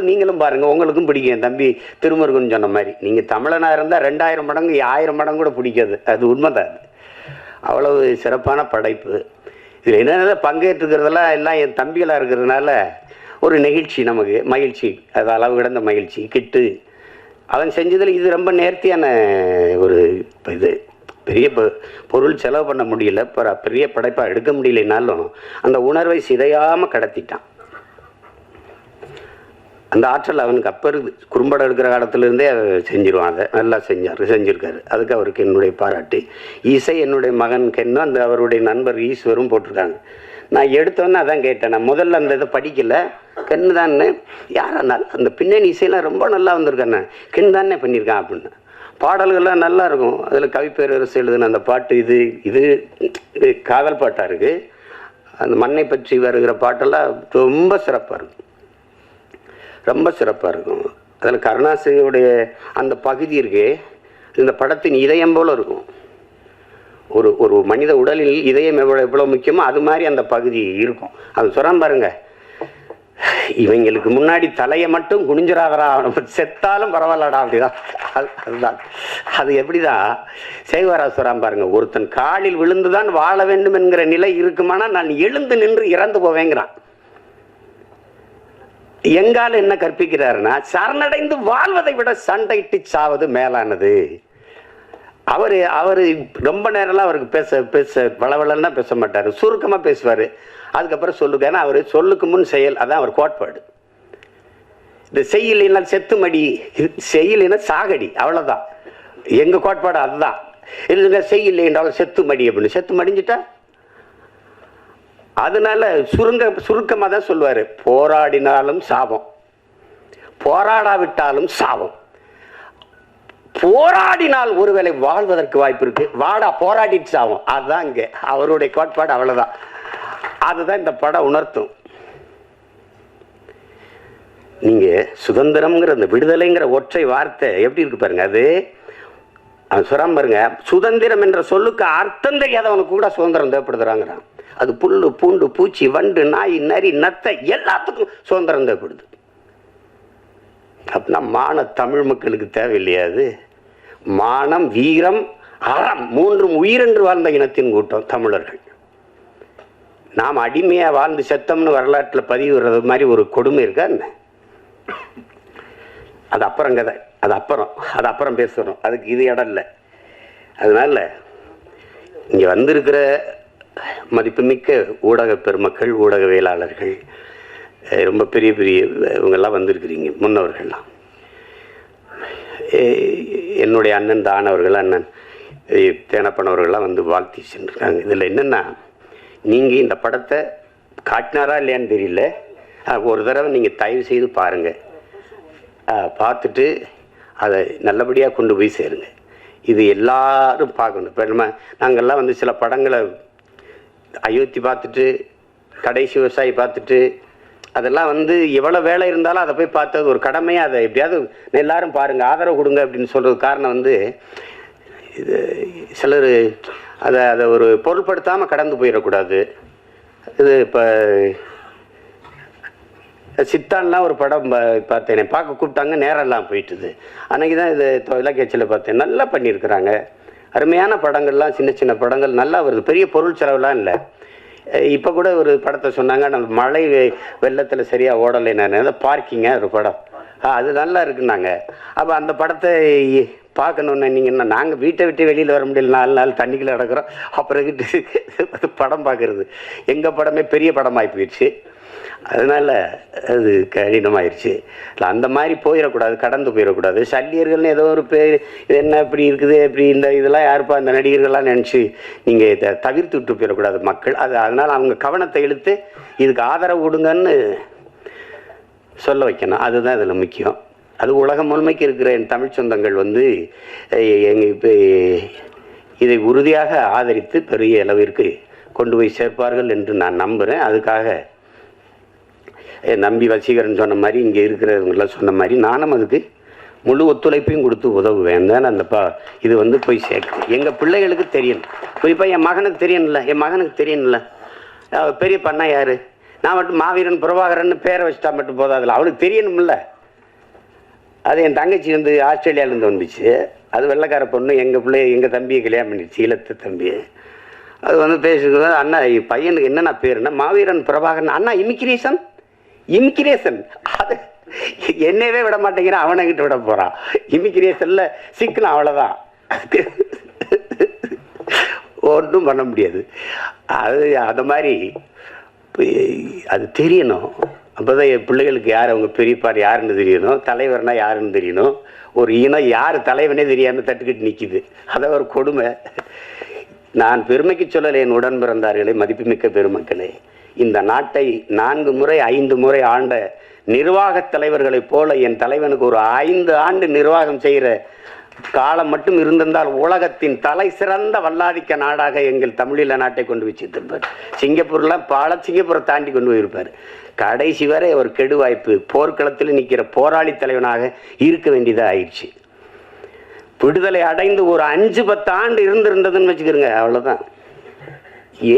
நீங்களும் பாருங்க, உங்களுக்கும் பிடிக்கும். தம்பி திருமுருகன் சொன்ன மாதிரி நீங்கள் தமிழனாக இருந்தால் 2000 மடங்கு 1000 மடங்கு கூட பிடிக்காது. அது உண்மைதான். அவ்வளவு சிறப்பான படைப்பு. இதில் என்னென்ன பங்கேற்றுக்கிறதெல்லாம் எல்லாம் என் தம்பிகளாக இருக்கிறதுனால ஒரு நெகிழ்ச்சி, நமக்கு மகிழ்ச்சி. அது அளவு கிடந்த மகிழ்ச்சி. கிட்டு அவன் செஞ்சதில் இது ரொம்ப நேர்த்தியான ஒரு இது. பெரிய பொருள் செலவு பண்ண முடியல, பெரிய படைப்பாக எடுக்க முடியலனாலும் அந்த உணர்வை சிதையாமல் கடத்திட்டான். அந்த ஆற்றல் அவனுக்கு அப்போ இருக்குது. குறும்படம் எடுக்கிற காலத்துலேருந்தே செஞ்சிருவான். அதை நல்லா செஞ்சுருக்காரு. அதுக்கு அவருக்கு என்னுடைய பாராட்டு. இசை என்னுடைய மகன் கென்னும் அந்த அவருடைய நண்பர் ஈஸ்வரும் போட்டிருக்காங்க. நான் எடுத்தோன்னே அதான் கேட்டேன். நான் முதல்ல அந்த இதை படிக்கலை. கென்னு தானே யாரா நல்லா அந்த பின்னணி இசையெல்லாம் ரொம்ப நல்லா வந்திருக்கானே, கென் தானே பண்ணியிருக்கான் அப்படின்னு. பாடல்கள்லாம் நல்லா இருக்கும். அதில் கவிப்பேரரசு எழுதுன அந்த பாட்டு இது இது காதல் பாட்டாக இருக்குது. அந்த மண்ணை பற்றி வருகிற பாட்டெல்லாம் ரொம்ப சிறப்பாக இருக்கும், ரொம்ப சிறப்பாக இருக்கும். அதில் கருணாசிரியுடைய அந்த பகுதி இருக்கே, இந்த படத்தின் இதயம் போல் இருக்கும். ஒரு ஒரு மனித உடலில் இதயம் எவ்வளோ முக்கியமோ அது மாதிரி அந்த பகுதி இருக்கும். அது சொல்கிறான் பாருங்க, இவங்களுக்கு முன்னாடி தலையை மட்டும் குனிஞ்சிராதரா, செத்தாலும் பரவாயில்லடா அப்படிதான். அதுதான் அது. எப்படிதான் சேகுவாரா சொல்கிறான் பாருங்க, ஒருத்தன் காலில் விழுந்துதான் வாழ வேண்டும் என்கிற நிலை இருக்குமானா நான் எழுந்து நின்று இறந்து போவேங்கிறான். எங்கால என்ன கற்பிக்கிறாருன்னா, சரணடைந்து வாழ்வதை விட சண்டையிட்டு சாவது மேலானது. அவரு ரொம்ப நேரம்லாம் அவருக்கு பேச வளவளன்னா பேச மாட்டார், சுருக்கமாக பேசுவார். அதுக்கப்புறம் சொல்லுங்க. ஏன்னா அவர் சொல்லுக்கு முன் செயல், அதான் அவர் கோட்பாடு. இந்த செய்யலைன்னா செத்துமடி, செய்யலைன்னா சாகடி, அவ்வளோதான் எங்கள் கோட்பாடு. அதுதான் இல்லைங்க, செய்யலை என்றாலும் செத்துமடி அப்படின்னு. செத்து மடிஞ்சிட்டா அதனால சுருக்கமாக தான் சொல்லுவார், போராடினாலும் சாபம், போராடாவிட்டாலும் சாபம். போராடினால் ஒருவேளை வாழ்வதற்கு வாய்ப்பு இருக்கு, வாடா போராடிட்டு சாவும். அதுதான் இங்கே அவருடைய கோட்பாடு, அவ்வளவுதான். அதுதான் இந்த படம் உணர்த்தும். நீங்க சுதந்திரம்ங்கிற அந்த விடுதலைங்கிற ஒற்றை வார்த்தை எப்படி இருக்கு பாருங்க. அது சொல்றான் பாருங்க, சுதந்திரம் என்ற சொல்லுக்கு அர்த்தம் தெரியாதவனுக்கு கூட சுதந்திரம் தேவைப்படுதுறாங்கிறான். அது புல்லு பூண்டு பூச்சி வண்டு நாய் நரி நத்தை எல்லாத்துக்கும் சுதந்திரம் தேவைப்படுது. அப்படின்னா மான தமிழ் மக்களுக்கு தேவையில்லையா? அது மானம் வீரம் அறம் மூன்றும் உயிரென்று வாழ்ந்த இனத்தின் கூட்டம் தமிழர்கள். நாம் அடிமையாக வாழ்ந்து செத்தம்னு வரலாற்றில் பதிவுறது மாதிரி ஒரு கொடுமை இருக்கா என்ன? அது அப்புறம் கதை, அது அப்புறம் பேசுகிறோம். அதுக்கு இது இடம் இல்லை. அதனால இங்கே வந்திருக்கிற மதிப்புமிக்க ஊடக பெருமக்கள், ஊடகவியலாளர்கள், ரொம்ப பெரிய பெரிய இவங்கெல்லாம் வந்திருக்கிறீங்க. முன்னவர்கள்லாம் என்னுடைய அண்ணன் தானவர்கள், அண்ணன் தேனப்பனவர்கள்லாம் வந்து வாழ்த்தி சென்றிருக்காங்க. இதில் என்னென்னா, நீங்கள் இந்த படத்தை காட்டினாரா இல்லையான்னு தெரியல, ஒரு தடவை நீங்கள் தயவு செய்து பாருங்கள். பார்த்துட்டு அதை நல்லபடியாக கொண்டு போய் சேருங்க. இது எல்லாரும் பார்க்கணும். இப்போ நாங்கள்லாம் வந்து சில படங்களை அயோத்தி பார்த்துட்டு, கடைசி விவசாயி பார்த்துட்டு, அதெல்லாம் வந்து எவ்வளோ வேலை இருந்தாலும் அதை போய் பார்த்தது ஒரு கடமையாக, அதை எப்படியாவது எல்லாரும் பாருங்கள், ஆதரவு கொடுங்க அப்படின்னு சொல்கிறது காரணம் வந்து, இது சிலர் அதை ஒரு பொருட்படுத்தாமல் கடந்து போயிடக்கூடாது. இது இப்போ சித்தான்லாம் ஒரு படம் பார்த்தேன், பார்க்க கூப்பிட்டாங்க, நேரெல்லாம் போயிட்டுது. அன்றைக்கி தான் இது இலக்கியச்சில் பார்த்தேன். நல்லா பண்ணியிருக்கிறாங்க, அருமையான படங்கள்லாம், சின்ன சின்ன படங்கள் நல்லா வருது, பெரிய பொருள் செலவுலாம் இல்லை. இப்போ கூட ஒரு படத்தை சொன்னாங்க, நம்ம மழை வெள்ளத்தில் சரியாக ஓடலை, நான் அதை பார்க்கிங்க ஒரு படம், அது நல்லா இருக்குன்னாங்க. அப்போ அந்த படத்தை பார்க்கணுன்னு நீங்கள் நாங்கள் வீட்டை விட்டு வெளியில் வர முடியல, 4 நாள் தண்ணிக்குள்ளே நடக்கிறோம், அப்புறம் படம் பார்க்குறது. எங்கள் படமே பெரிய படமாகி போயிடுச்சு, அதனால் அது கடினமாயிடுச்சு. இல்லை அந்த மாதிரி போயிடக்கூடாது, கடந்து போயிடக்கூடாது. சல்லியர்கள்னு ஏதோ ஒரு பேர், இது என்ன இப்படி இருக்குது, இப்படி இந்த இதெல்லாம் யாருப்பா இந்த நடிகர்கள்லாம் நினச்சி நீங்கள் இதை தவிர்த்து விட்டு போயிடக்கூடாது மக்கள். அதனால் அவங்க கவனத்தை இழுத்து இதுக்கு ஆதரவு கொடுங்கன்னு சொல்ல வைக்கணும். அதுதான் இதில் முக்கியம். அது உலகம் முழுமைக்கு இருக்கிற என் தமிழ் சொந்தங்கள் வந்து எங்கள் இப்போ இதை உறுதியாக ஆதரித்து பெரிய அளவிற்கு கொண்டு போய் சேர்ப்பார்கள் என்று நான் நம்புகிறேன். அதுக்காக நம்பி வசீகரன் சொன்ன மாதிரி, இங்கே இருக்கிறவங்களாம் சொன்ன மாதிரி நானும் அதுக்கு முழு ஒத்துழைப்பையும் கொடுத்து உதவுவேன். தான் அந்த இது வந்து போய் சேர்க்கணும். எங்கள் பிள்ளைகளுக்கு தெரியணும், குறிப்பாக என் மகனுக்கு தெரியணும்ல, பெரிய பண்ணா யார், நான் மட்டும் மாவீரன் பிரபாகரன் பேரை வச்சுட்டா மட்டும் போதாதுல, அவளுக்கு தெரியணும்ல. அது என் தங்கச்சி வந்து ஆஸ்திரேலியாவிலேருந்து வந்துச்சு, அது வெள்ளைக்கார பொண்ணு, எங்கள் தம்பியை கல்யாணம் பண்ணிடுச்சு, ஈழத்து தம்பியை. அது வந்து பேசுகிறது, அண்ணா பையனுக்கு என்னென்ன பேருன்னா மாவீரன் பிரபாகரன், அண்ணா இமிக்ரேஷன். அது என்னவே விட மாட்டேங்கிறான், அவனை கிட்ட விட போறான். இமிகிரேஷன்ல சிக்கணும், அவ்வளவுதான். ஒன்றும் பண்ண முடியாது. அது அந்த மாதிரி அது தெரியணும். அப்போதான் என் பிள்ளைகளுக்கு யார் அவங்க பெரியப்பார் யாருன்னு தெரியணும், தலைவர்னா யாருன்னு தெரியணும். ஒரு இனம் யார் தலைவனே தெரியாமல் தட்டுக்கிட்டு நிற்கிது, அதான் ஒரு கொடுமை. நான் பெருமைக்கு சொல்லலை என் உடன் பிறந்தார்களே, மதிப்புமிக்க பெருமக்களே. இந்த நாட்டை 4 முறை 5 முறை ஆண்ட நிர்வாக தலைவர்களைப் போல என் தலைவனுக்கு ஒரு 5 ஆண்டு நிர்வாகம் செய்கிற காலம் மட்டும் இருந்திருந்தால் உலகத்தின் தலை சிறந்த வல்லாதிக்க நாடாக எங்கள் தமிழீழ நாட்டை கொண்டு வச்சிருப்பார். சிங்கப்பூர்லாம் சிங்கப்பூரை தாண்டி கொண்டு போயிருப்பார். கடைசி வரை ஒரு கெடு வாய்ப்பு, போர்க்களத்தில் நிற்கிற போராளி தலைவனாக இருக்க வேண்டியதாக ஆயிடுச்சு. விடுதலை அடைந்து ஒரு 5-10 ஆண்டு இருந்திருந்ததுன்னு வச்சுக்கிறோங்க, அவ்வளோதான்.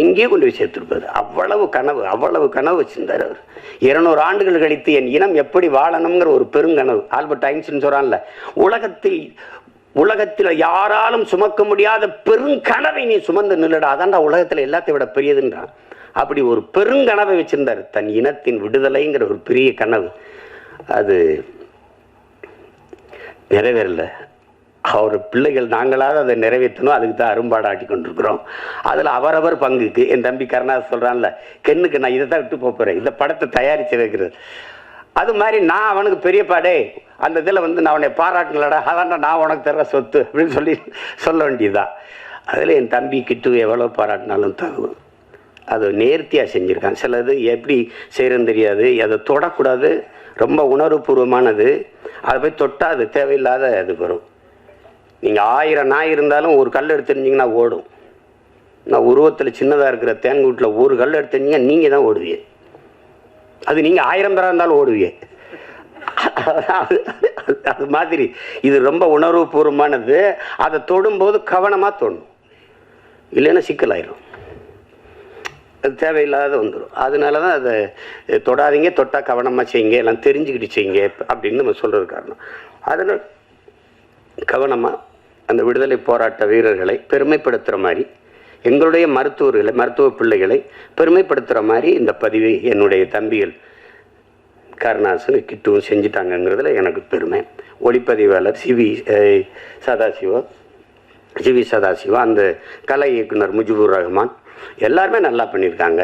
எங்கேயோ கொண்டு போய் சேர்த்திருப்பார். அவ்வளவு கனவு வச்சிருந்தார் அவர். 200 ஆண்டுகள் கழித்து என் இனம் எப்படி வாழணுங்கிற ஒரு பெருங்கனவு. ஆல்பர்ட் ஐன்ஸ்டீன் சொல்றான்ல, உலகத்தில் யாராலும் சுமக்க முடியாத பெருங்கனவை நீ சுமந்து நில்லடா, அதான்டா உலகத்தில் எல்லாத்தையும் விட பெரியதுன்றான். அப்படி ஒரு பெருங்கனவை வச்சிருந்தார், தன் இனத்தின் விடுதலைங்கிற ஒரு பெரிய கனவு. அது நிறைவேறல. அவர் பிள்ளைகள் நாங்களாவது அதை நிறைவேற்றணும், அதுக்கு தான் அரும்பாடாட்டி கொண்டிருக்கிறோம். அதில் அவரவர் பங்குக்கு என் தம்பி கருணாஸ் சொல்கிறான்ல, கென்னுக்கு நான் இதை தான் விட்டு போகிறேன், இந்த படத்தை தயாரித்து வைக்கிறது. அது மாதிரி நான் அவனுக்கு பெரியப்பாடே அந்த இதில் நான் அவனை பாராட்டலடா, அதான்டா நான் உனக்கு தர சொத்து அப்படின்னு சொல்ல வேண்டியதுதான். அதில் என் தம்பி கிட்டு எவ்வளோ பாராட்டினாலும் தகும். அது நேர்த்தியாக செஞ்சுருக்கான். சிலது எப்படி செய்கிறன்னு தெரியாது, அதை தொடக்கூடாது, ரொம்ப உணர்வுபூர்வமானது. அதை போய் தொட்டால் அது தேவையில்லாத அது வரும். நீங்கள் 1000 நாய் இருந்தாலும் ஒரு கல் எடுத்துருந்தீங்கன்னா ஓடும். நான் உருவத்தில் சின்னதாக இருக்கிற தேன்கூட்டில் ஒரு கல் எடுத்துருந்தீங்க நீங்கள் தான் ஓடுவீங்க. அது நீங்கள் 1000 பேராக இருந்தாலும் ஓடுவீங்க. அது மாதிரி இது ரொம்ப உணர்வுபூர்வமானது. அதை தொடும்போது கவனமாக தொடணும், இல்லைன்னா சிக்கலாயிரும், அது தேவையில்லாத வந்துடும். அதனால தான் அதை தொடாதீங்க, தொட்டால் கவனமாக செய்யுங்க, எல்லாம் தெரிஞ்சுக்கிட்டு செய்யுங்க அப்படின்னு நம்ம சொல்கிறது காரணம். அதனால் கவனமாக அந்த விடுதலை போராட்ட வீரர்களை பெருமைப்படுத்துகிற மாதிரி, எங்களுடைய மருத்துவ பிள்ளைகளை பெருமைப்படுத்துகிற மாதிரி இந்த பதிவை என்னுடைய தம்பிகள் கருணாசன் கிட்டுவும் செஞ்சிட்டாங்கங்கிறதுல எனக்கு பெருமை. ஒளிப்பதிவாளர் சிவி சதாசிவா, அந்த கலை இயக்குனர் முஜிபுர் ரஹ்மான் எல்லாருமே நல்லா பண்ணியிருக்காங்க.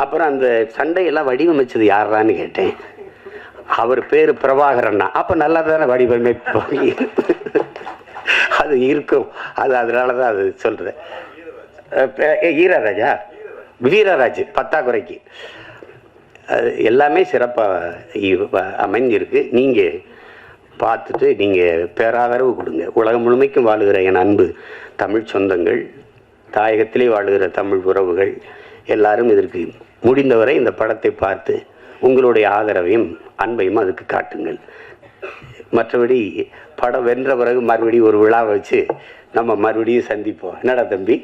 அப்புறம் அந்த சண்டையெல்லாம் வடிவமைச்சது யாரான்னு கேட்டேன். அவர் பேர் பிரபாகரன்னா. அப்போ நல்லா தானே வடிவமைப்பு அது இருக்கும். அதனால தான் அது சொல்கிறேன். வீரராஜ் பத்தாக்குறைக்கு அது எல்லாமே சிறப்பாக அமைஞ்சிருக்கு. நீங்கள் பார்த்துட்டு நீங்கள் பேராதரவு கொடுங்க. உலகம் முழுமைக்கும் வாழுகிற என் அன்பு தமிழ் சொந்தங்கள், தாயகத்திலே வாழுகிற தமிழ் உறவுகள் எல்லாரும் இதற்கு முடிந்தவரை இந்த படத்தை பார்த்து உங்களுடைய ஆதரவையும் அன்பையும் அதுக்கு காட்டுங்கள். மற்றபடி படம் வென்ற பிறகு மறுபடியும் ஒரு விழா வச்சு நம்ம மறுபடியும் சந்திப்போம். என்னடா தம்பி?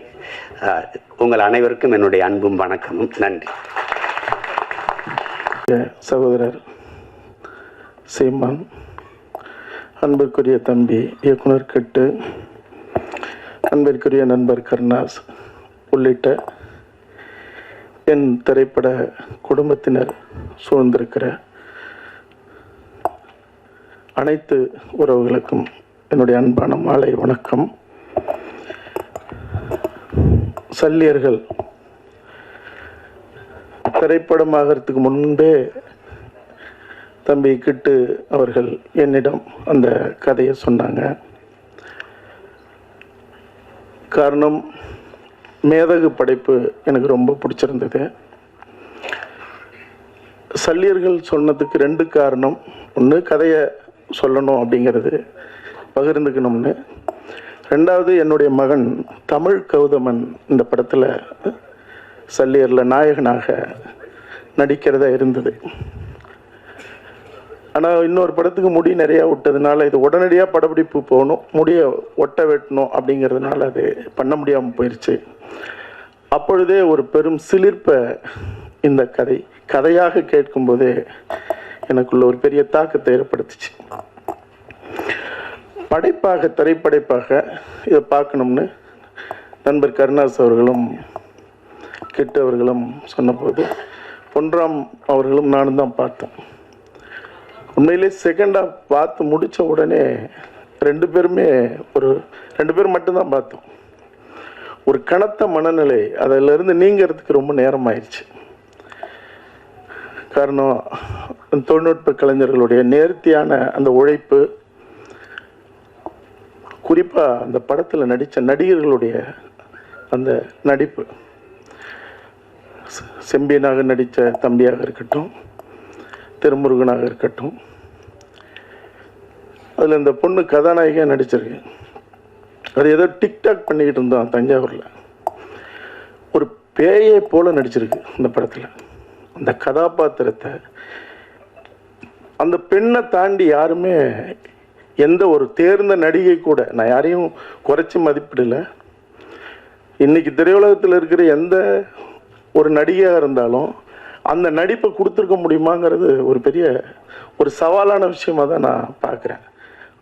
உங்கள் அனைவருக்கும் என்னுடைய அன்பும் வணக்கமும். நன்றி. சகோதரர் சீமான், அன்பிற்குரிய தம்பி இயக்குனர் கிட்டு, அன்பிற்குரிய நண்பர் கருணாஸ் உள்ளிட்ட என் திரைப்பட குடும்பத்தினர் சூழ்ந்திருக்கிற அனைத்து உறவுகளுக்கும் என்னுடைய அன்பான மாலை வணக்கம். சல்லியர்கள் திரைப்படமாகறதுக்கு முன்பே தம்பி கிட்டு அவர்கள் என்னிடம் அந்த கதையை சொன்னாங்க. காரணம், மேதகு படைப்பு எனக்கு ரொம்ப பிடிச்சிருந்தது. சல்லியர்கள் சொன்னதுக்கு 2 காரணம். ஒன்று, கதையை சொல்லணும் அப்படிங்கிறது பகிர்ந்துக்கணும்னு. 2வது, என்னுடைய மகன் தமிழ் கௌதமன் இந்த படத்தில் சல்லியரில் நாயகனாக நடிக்கிறதா இருந்தது. ஆனால் இன்னொரு படத்துக்கு முடி நிறையா விட்டதுனால இது உடனடியாக படப்பிடிப்பு போகணும், முடியை ஒட்ட வெட்டணும் அப்படிங்கிறதுனால அது பண்ண முடியாமல் போயிடுச்சு. அப்பொழுதே ஒரு பெரும் சிலிர்ப்பை இந்த கதையாக கேட்கும்போதே எனக்குள்ள ஒரு பெரிய தாக்கத்தை ஏற்படுத்துச்சு. திரைப்படைப்பாக இதை பார்க்கணும்னு நண்பர் கருணாஸ் அவர்களும் கிட்டு அவர்களும் சொன்னபோது பொன்ராம் அவர்களும் நானும் தான் பார்த்தோம். உண்மையிலே செகண்ட் ஹாஃப் பார்த்து முடித்த உடனே ரெண்டு பேர் மட்டும்தான் பார்த்தோம். ஒரு கனத்த மனநிலை அதிலிருந்து நீங்கிறதுக்கு ரொம்ப நேரம் ஆயிடுச்சு. காரணம், தொழில்நுட்ப கலைஞர்களுடைய நேர்த்தியான அந்த உழைப்பு, குறிப்பாக அந்த படத்தில் நடித்த நடிகர்களுடைய அந்த நடிப்பு, செம்பியனாக நடித்த தம்பியாக இருக்கட்டும், திருமுருகனாக இருக்கட்டும், அதில் இந்த பொண்ணு கதாநாயகியாக நடிச்சிருக்கு. அது ஏதோ டிக்டாக் பண்ணிக்கிட்டு இருந்தோம் தஞ்சாவூரில். ஒரு பேயை போல நடிச்சிருக்கு இந்த படத்தில். அந்த கதாபாத்திரத்தை, அந்த பெண்ணை தாண்டி யாருமே, எந்த ஒரு தேர்ந்த நடிகை கூட, நான் யாரையும் குறைச்சி மதிப்பிடலை, இன்னைக்கு திரையுலகத்தில் இருக்கிற எந்த ஒரு நடிகையாக இருந்தாலும் அந்த நடிப்பை கொடுத்துருக்க முடியுமாங்கிறது ஒரு பெரிய ஒரு சவாலான விஷயமாக தான் நான் பார்க்குறேன்.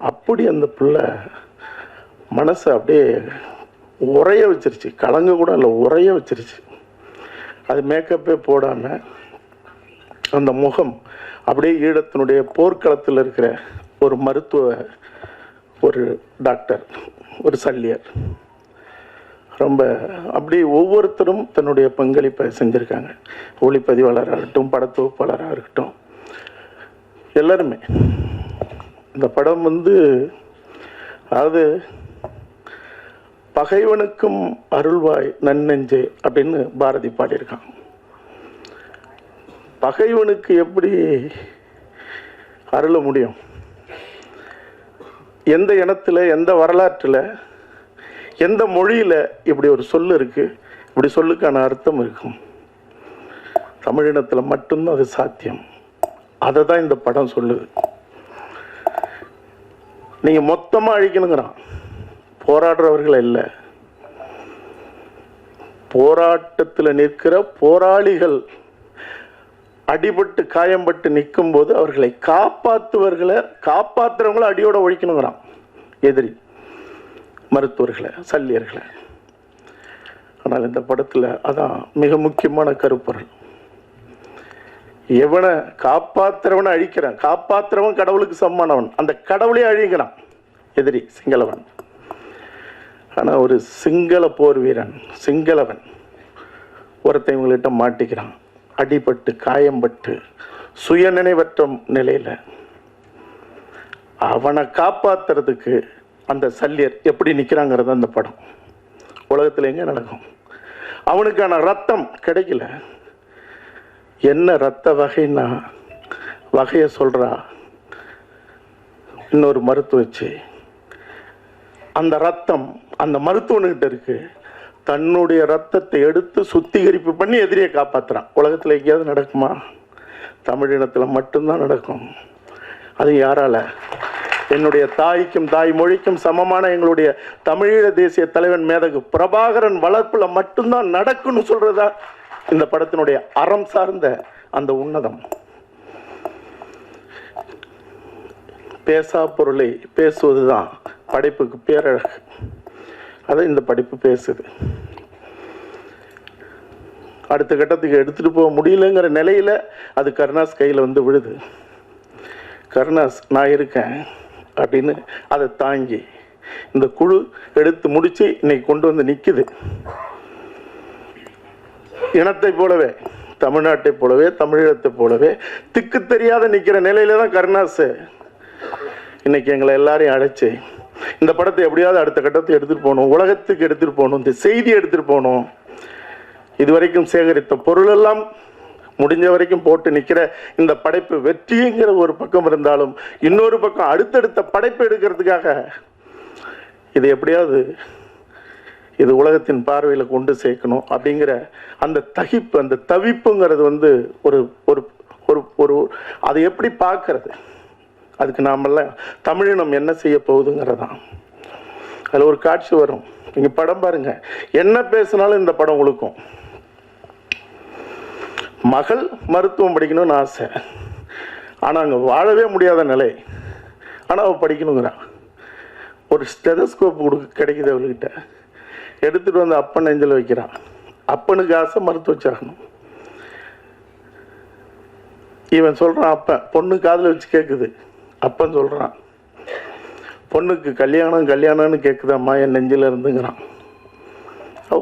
அப்படி அந்த பிள்ளை மனசை அப்படியே உறைய வச்சிருச்சு, கலங்க கூட இல்லை, உறைய வச்சிருச்சு. அது மேக்கப்பே போடாமல் அந்த முகம் அப்படியே ஈழத்தினுடைய போர்க்களத்தில் இருக்கிற ஒரு மருத்துவ, ஒரு டாக்டர், ஒரு சல்லியர், ரொம்ப அப்படி ஒவ்வொருத்தரும் தன்னுடைய பங்களிப்பை செஞ்சுருக்காங்க. ஒளிப்பதிவாளராக இருக்கட்டும், படத்தொகுப்பாளராக இருக்கட்டும், எல்லாருமே. இந்த படம் அதாவது பகைவனுக்கும் அருள்வாய் நன்னெஞ்சே அப்படின்னு பாரதி பாடியிருக்கான். பகைவனுக்கு எப்படி அருள முடியும்? எந்த இனத்தில், எந்த வரலாற்றில், எந்த மொழியில் இப்படி ஒரு சொல் இருக்கு? இப்படி சொல்லுக்கான அர்த்தம் இருக்கும். தமிழினத்தில் மட்டும்தான் அது சாத்தியம். அதை தான் இந்த படம் சொல்லுது. நீங்கள் மொத்தமாக அழிக்கணுங்கிறான். போராடுறவர்கள் இல்லை, போராட்டத்தில் நிற்கிற போராளிகள் அடிபட்டு காயம்பட்டு நிற்கும் போது அவர்களை காப்பாற்றுறவங்களை அடியோட ஒழிக்கணுங்கிறான். எதிரி மருத்துவர்களை, சல்லியர்களை. ஆனால் இந்த படத்தில் அதான் மிக முக்கியமான கருப்பொருள். எவனை காப்பாற்றுறவனை அழிக்கிறான், காப்பாற்றுறவன் கடவுளுக்கு சமமானவன், அந்த கடவுளே அழிக்கிறான் எதிரி, சிங்களவன். ஆனால் ஒரு சிங்கள போர் வீரன், சிங்களவன் ஒருத்தன் இவங்கள்ட்ட மாட்டிக்கிறான், அடிபட்டு காயம்பட்டு சுயநினைவற்ற நிலையில். அவனை காப்பாற்றுறதுக்கு அந்த சல்லியர் எப்படி நிற்கிறாங்கிறது அந்த படம். உலகத்தில் எங்கே நடக்கும்? அவனுக்கான ரத்தம் கிடைக்கல. என்ன ரத்த வகைன்னா வகையை சொல்கிறா இன்னொரு மருத்துவச்சு. அந்த ரத்தம் அந்த மருத்துவனுக்கிட்ட இருக்கு. தன்னுடைய ரத்தத்தை எடுத்து சுத்திகரிப்பு பண்ணி எதிரியை காப்பாற்றுறான். உலகத்தில் எங்கேயாவது நடக்குமா? தமிழினத்தில் மட்டும்தான் நடக்கும். அது யாரால? என்னுடைய தாய்க்கும் தாய் மொழிக்கும் சமமான எங்களுடைய தமிழீழ தேசிய தலைவன் மேதகு பிரபாகரன் வளர்ப்புல மட்டும்தான் நடக்கும்னு சொல்றதா இந்த படத்தினுடைய அறம் சார்ந்த அந்த உன்னதம். பேசா பொருளை பேசுவதுதான் படைப்புக்கு பேரழகு. அதை இந்த படைப்பு பேசுது. அடுத்த கட்டத்துக்கு எடுத்துட்டு போக முடியலங்கிற நிலையில அது கருணாஸ் கையில் விழுது. கருணாஸ் நான் இருக்கேன் அப்படின்னு அதை தாங்கி இந்த குழு எடுத்து முடிச்சு இன்னைக்கு கொண்டு நிக்குது. இனத்தை போலவே, தமிழ்நாட்டை போலவே, தமிழீழத்தை போலவே திக்கு தெரியாத நிக்கிற நிலையில தான் கருணாஸ் இன்னைக்கு எங்களை எல்லாரையும் அழைச்சு இந்த படத்தை எப்படியாவது அடுத்த கட்டத்தை எடுத்துட்டு போகணும், உலகத்துக்கு எடுத்துட்டு போகணும், இந்த செய்தியை எடுத்துட்டு போகணும். இதுவரைக்கும் சேகரித்த பொருள் எல்லாம் முடிஞ்ச வரைக்கும் போட்டு நிற்கிற இந்த படைப்பு வெற்றிங்கிற ஒரு பக்கம் இருந்தாலும் இன்னொரு பக்கம் அடுத்தடுத்த படைப்பு எடுக்கிறதுக்காக இது எப்படியாவது இது உலகத்தின் பார்வையில் கொண்டு சேர்க்கணும் அப்படிங்கிற அந்த தகிப்பு, அந்த தவிப்புங்கிறது ஒரு ஒரு ஒரு ஒரு அதை எப்படி பார்க்கறது, அதுக்கு நாமெல்லாம் தமிழினம் என்ன செய்ய போகுதுங்கிறதான். அதில் ஒரு காட்சி வரும், நீங்கள் படம் பாருங்க, என்ன பேசினாலும் இந்த படம் உழுக்கும். மகள் மருத்துவம் படிக்கணும்னு ஆசை, ஆனால் அங்கே வாழவே முடியாத நிலை, ஆனால் அவள் படிக்கணுங்கிறான். ஒரு ஸ்டெதஸ்கோப் கிடைக்குது அவள்கிட்ட, எடுத்துகிட்டு வந்து அப்பன் நெஞ்சில் வைக்கிறான். அப்பனுக்கு ஆசை மருத்துவச்சாகணும். இவன் சொல்கிறான் அப்பன், பொண்ணு காதில் வச்சு கேட்குது. அப்பன் சொல்கிறான், பொண்ணுக்கு கல்யாணம் கல்யாணம்னு கேட்குதாம்மா என் நெஞ்சில் இருந்துங்கிறான்.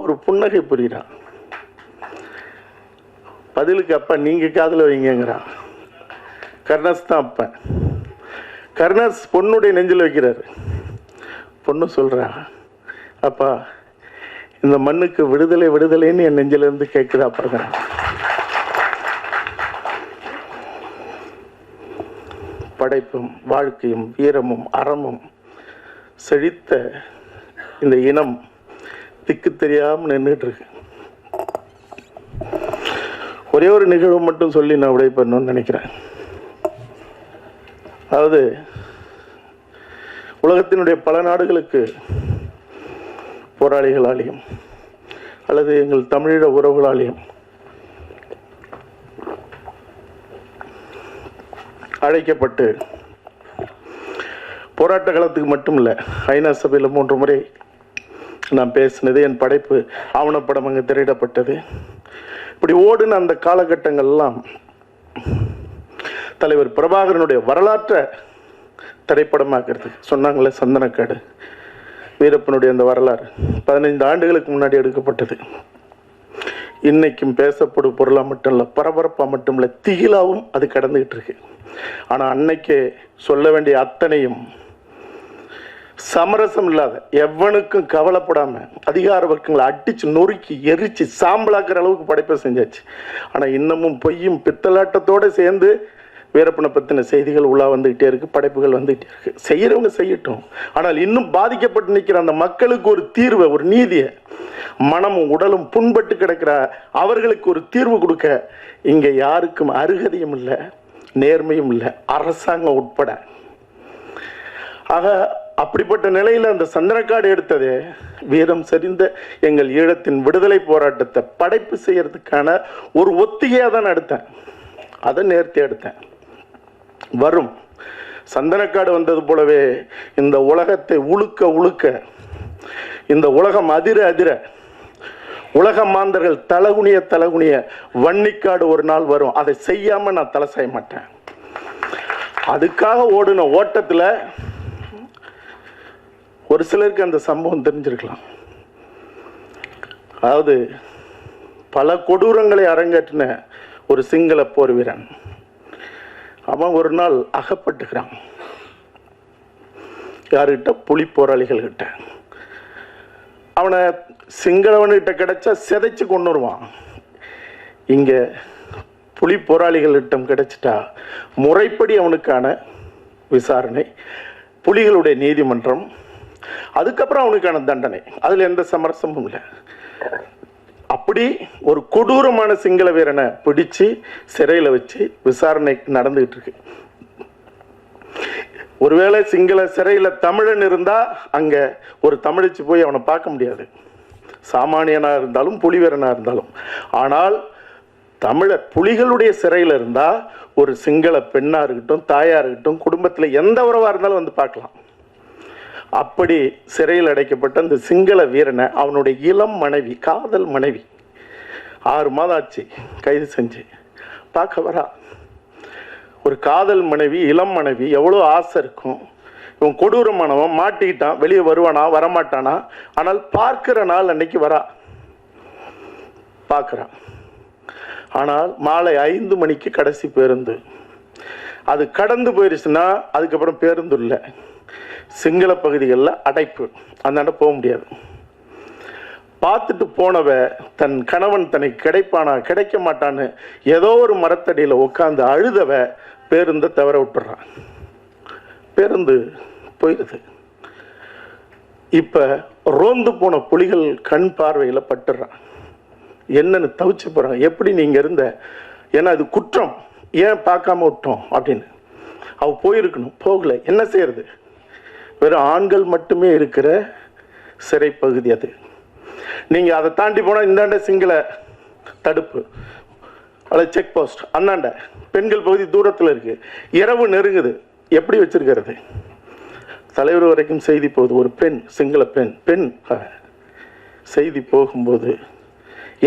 ஒரு புன்னகை புரிகிறான். பதிலுக்கு அப்பா நீங்கள் காதில் வைங்கிறான். கர்ணஸ் தான் அப்பன். கர்ணஸ் பொண்ணுடைய நெஞ்சில் வைக்கிறாரு. பொண்ணு சொல்கிறா, அப்பா இந்த மண்ணுக்கு விடுதலை விடுதலைன்னு என் நெஞ்சிலிருந்து கேட்குதா பாருங்க. படைப்பும் வாழ்க்கையும் வீரமும் அறமும் செழித்த இந்த இனம் திக்கு தெரியாமல் நின்றுட்டு இருக்கு. ஒரே ஒரு நிகழ்வு மட்டும் சொல்லி நான் விடை பண்ணணும்னு நினைக்கிறேன். அதாவது உலகத்தினுடைய பல நாடுகளுக்கு போராளிகளாலேயும் அல்லது எங்கள் தமிழீழ உறவுகளாலேயும் அழைக்கப்பட்டு போராட்ட காலத்துக்கு மட்டும் இல்லை, ஐநா சபையில் 3 முறை நான் பேசினது, என் படைப்பு ஆவணப்படம் அங்கே திரையிடப்பட்டது. இப்படி ஓடுன அந்த காலகட்டங்கள்லாம் தலைவர் பிரபாகரனுடைய வரலாற்றை திரைப்படமாக்குறது சொன்னாங்களே, சந்தனக்காடு வீரப்பனுடைய அந்த வரலாறு 15 ஆண்டுகளுக்கு முன்னாடி எடுக்கப்பட்டது. இன்னைக்கும் பேசப்படும் பொருளாக மட்டும் இல்லை, பரபரப்பாக மட்டும் இல்லை, திகிலாவும் அது கடந்துகிட்டு இருக்கு. ஆனால் அன்னைக்கே சொல்ல வேண்டிய அத்தனையும் சமரசம் இல்லாத, எவனுக்கும் கவலைப்படாம அதிகார வர்க்கங்களை அடிச்சு நொறுக்கி எரிச்சு சாம்பலாக்குற அளவுக்கு படைப்பை செஞ்சாச்சு. ஆனால் இன்னமும் பொய்யும் பித்தலாட்டத்தோடு சேர்ந்து வீரப்பனை பற்றின செய்திகள் உள்ளா வந்துகிட்டே இருக்கு, படைப்புகள் வந்துகிட்டே இருக்கு. செய்யறவங்க செய்யட்டும். ஆனால் இன்னும் பாதிக்கப்பட்டு நிற்கிற அந்த மக்களுக்கு ஒரு தீர்வை, ஒரு நீதியை, மனமும் உடலும் புண்பட்டு கிடக்கிற அவர்களுக்கு ஒரு தீர்வு கொடுக்க இங்கே யாருக்கும் அருகதையும் இல்லை, நேர்மையும் இல்லை, அரசாங்கம் உட்பட. ஆக அப்படிப்பட்ட நிலையில் அந்த சந்தனக்காடு எடுத்ததே வீரம் செறிந்த எங்கள் ஈழத்தின் விடுதலை போராட்டத்தை படைப்பு செய்யறதுக்கான ஒரு ஒத்திகையாக தான் எடுத்தேன். அதை நேர்த்தி எடுத்தேன். வரும் சந்தனக்காடு வந்தது போலவே இந்த உலகத்தை உழுக்க உழுக்க, இந்த உலகம் அதிர அதிர, உலக மாந்தர்கள் தலகுனிய தலகுனிய வன்னிக்காடு ஒரு நாள் வரும். அதை செய்யாம நான் தலை செய்ய மாட்டேன். அதுக்காக ஓடின ஓட்டத்தில் ஒரு சிலருக்கு அந்த சம்பவம் தெரிஞ்சிருக்கலாம். அதாவது பல கொடூரங்களை அரங்கேற்றின ஒரு சிங்கள போர் வீரன், அவன் ஒரு நாள் அகப்பட்டுக்கிறான். யாருக்கிட்ட? புலி போராளிகள் கிட்ட. அவனை சிங்களவன்கிட்ட கிடைச்சா சிதைச்சு கொண்டு வருவான். இங்க புலி போராளிகளிடம் கிடைச்சிட்டா முறைப்படி அவனுக்கான விசாரணை, புலிகளுடைய நீதிமன்றம், அதுக்கப்புறம் அவனுக்கான தண்டனை. அதுல எந்த சமரசமும் இல்லை. அப்படி ஒரு கொடூரமான சிங்கள வீரனை பிடிச்சு சிறையில் வச்சு விசாரணை நடந்துகிட்டு இருக்கு. ஒருவேளை சிங்கள சிறையில் தமிழன் இருந்தா அங்க ஒரு தமிழிச்சு போய் அவனை பார்க்க முடியாது, சாமானியனா இருந்தாலும் புலி வீரனா இருந்தாலும். ஆனால் தமிழர் புலிகளுடைய சிறையில் இருந்தா ஒரு சிங்கள பெண்ணா இருக்கட்டும், தாயா இருக்கட்டும், குடும்பத்தில் எந்த உறவா இருந்தாலும் வந்து பார்க்கலாம். அப்படி சிறையில் அடைக்கப்பட்ட அந்த சிங்கள வீரனை அவனுடைய இளம் மனைவி, காதல் மனைவி, 6 மாதம் ஆச்சு கைது செஞ்சு பார்க்க வரா. ஒரு காதல் மனைவி, இளம் மனைவி, எவ்வளோ ஆசை இருக்கும். இவன் கொடூரமானவன், மாட்டிக்கிட்டான், வெளியே வருவானா வரமாட்டானா, ஆனால் பார்க்கிற நாள் அன்னைக்கு வரா, பார்க்குறான். ஆனால் மாலை 5 மணிக்கு கடைசி பேருந்து. அது கடந்து போயிடுச்சுன்னா அதுக்கப்புறம் பேருந்து இல்லை. சிங்கள பகுதிகளில் அடைப்பு, அந்தாண்ட போக முடியாது. பார்த்துட்டு போனவ தன் கணவன் தனக்கு கிடைப்பானா கிடைக்க மாட்டான்னு ஏதோ ஒரு மரத்தடியில் உட்காந்து அழுதவ பேருந்தை தவற விட்டுறான். பேருந்து போயிடுது. இப்போ ரோந்து போன புலிகள் கண் பார்வையில் பட்டுறான். என்னன்னு தவிச்சு போகிறாங்க. எப்படி நீங்கள் இருந்த, ஏன்னா அது குற்றம், ஏன் பார்க்காம விட்டோம் அப்படின்னு. அவ போயிருக்கணும், போகலை, என்ன செய்யறது? வெறும் ஆண்கள் மட்டுமே இருக்கிற சிறை பகுதி அது. நீங்கள் அதை தாண்டி போனால் இந்தாண்ட சிங்கள தடுப்பு அல்லது செக் போஸ்ட், அந்தாண்ட பெண்கள் பகுதி தூரத்தில் இருக்கு. இரவு நெருங்குது, எப்படி வச்சிருக்கிறது? தலைவர் வரைக்கும் செய்தி போகுது. ஒரு பெண், சிங்கள பெண் செய்தி போகும்போது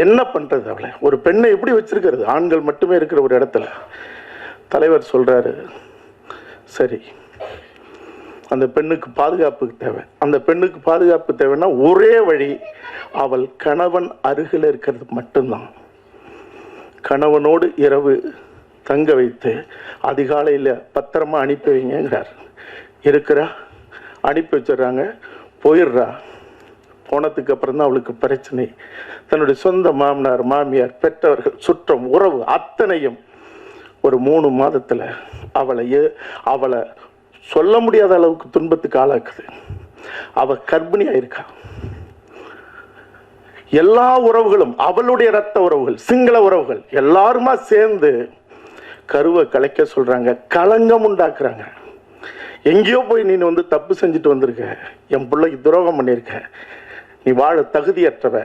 என்ன பண்ணுறது? அவளை, ஒரு பெண்ணை எப்படி வச்சிருக்கிறது? ஆண்கள் மட்டுமே இருக்கிற ஒரு இடத்துல தலைவர் சொல்றாரு, சரி அந்த பெண்ணுக்கு பாதுகாப்பு தேவை. அந்த பெண்ணுக்கு பாதுகாப்பு தேவைன்னா ஒரே வழி, அவள் கணவன் அருகில் இருக்கிறது மட்டும்தான். கணவனோடு இரவு தங்க வைத்து அதிகாலையில் பத்திரமா அனுப்பி வைங்கிறார். இருக்கிறா, அனுப்பி வச்சிடுறாங்க, போயிடுறா. போனதுக்கு அப்புறம் தான் அவளுக்கு பிரச்சனை. தன்னுடைய சொந்த மாமனார், மாமியார், பெற்றவர்கள், சுற்றம், உறவு அத்தனையும் ஒரு 3 மாதத்தில் அவளை சொல்ல முடியாத அளவுக்கு துன்பத்துக்கு ஆளாக்குது. அவ கர்ப்பிணியா இருக்கா. எல்லா உறவுகளும், அவளுடைய ரத்த உறவுகள், சிங்கள உறவுகள் எல்லாருமா சேர்ந்து கருவை கலைக்க சொல்றாங்க, களங்கம் உண்டாக்குறாங்க. எங்கேயோ போய் நீ தப்பு செஞ்சுட்டு வந்திருக்க, என் பிள்ளைக்கு துரோகம் பண்ணியிருக்க, நீ வாழ தகுதியற்றவ.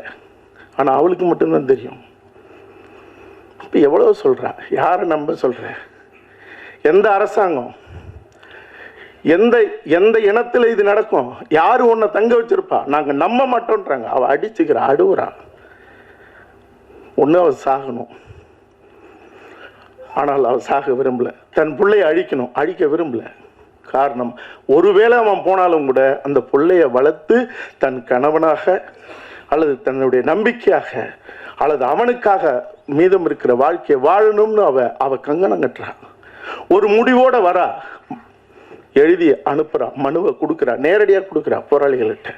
ஆனா அவளுக்கு மட்டும்தான் தெரியும். இப்ப எவ்வளவு சொல்றா, யாரை நம்ப சொல்ற? எந்த அரசாங்கம், எந்த இனத்துல இது நடக்கும்? யாரு உன்னை தங்க வச்சிருப்பா? நாங்க நம்ப மாட்டோம்ன்றாங்க. அவ அடிச்சுக்கிறா, அழுவுறா. ஒண்ணு அவ சாகணும், ஆனால் அவ சாக விரும்பல. தன் பிள்ளைய அழிக்கணும், அழிக்க விரும்பல. காரணம், ஒருவேளை அவன் போனாலும் கூட அந்த பிள்ளைய வளர்த்து தன் கணவனாக அல்லது தன்னுடைய நம்பிக்கையாக அல்லது அவனுக்காக மீதம் இருக்கிற வாழ்க்கையை வாழணும்னு அவ கங்கணம் கட்டுறா. ஒரு முடிவோட வரா, எழுதி அனுப்புறா, மனுவை கொடுக்குறா, நேரடியாக கொடுக்குறா போராளிகள்கிட்ட.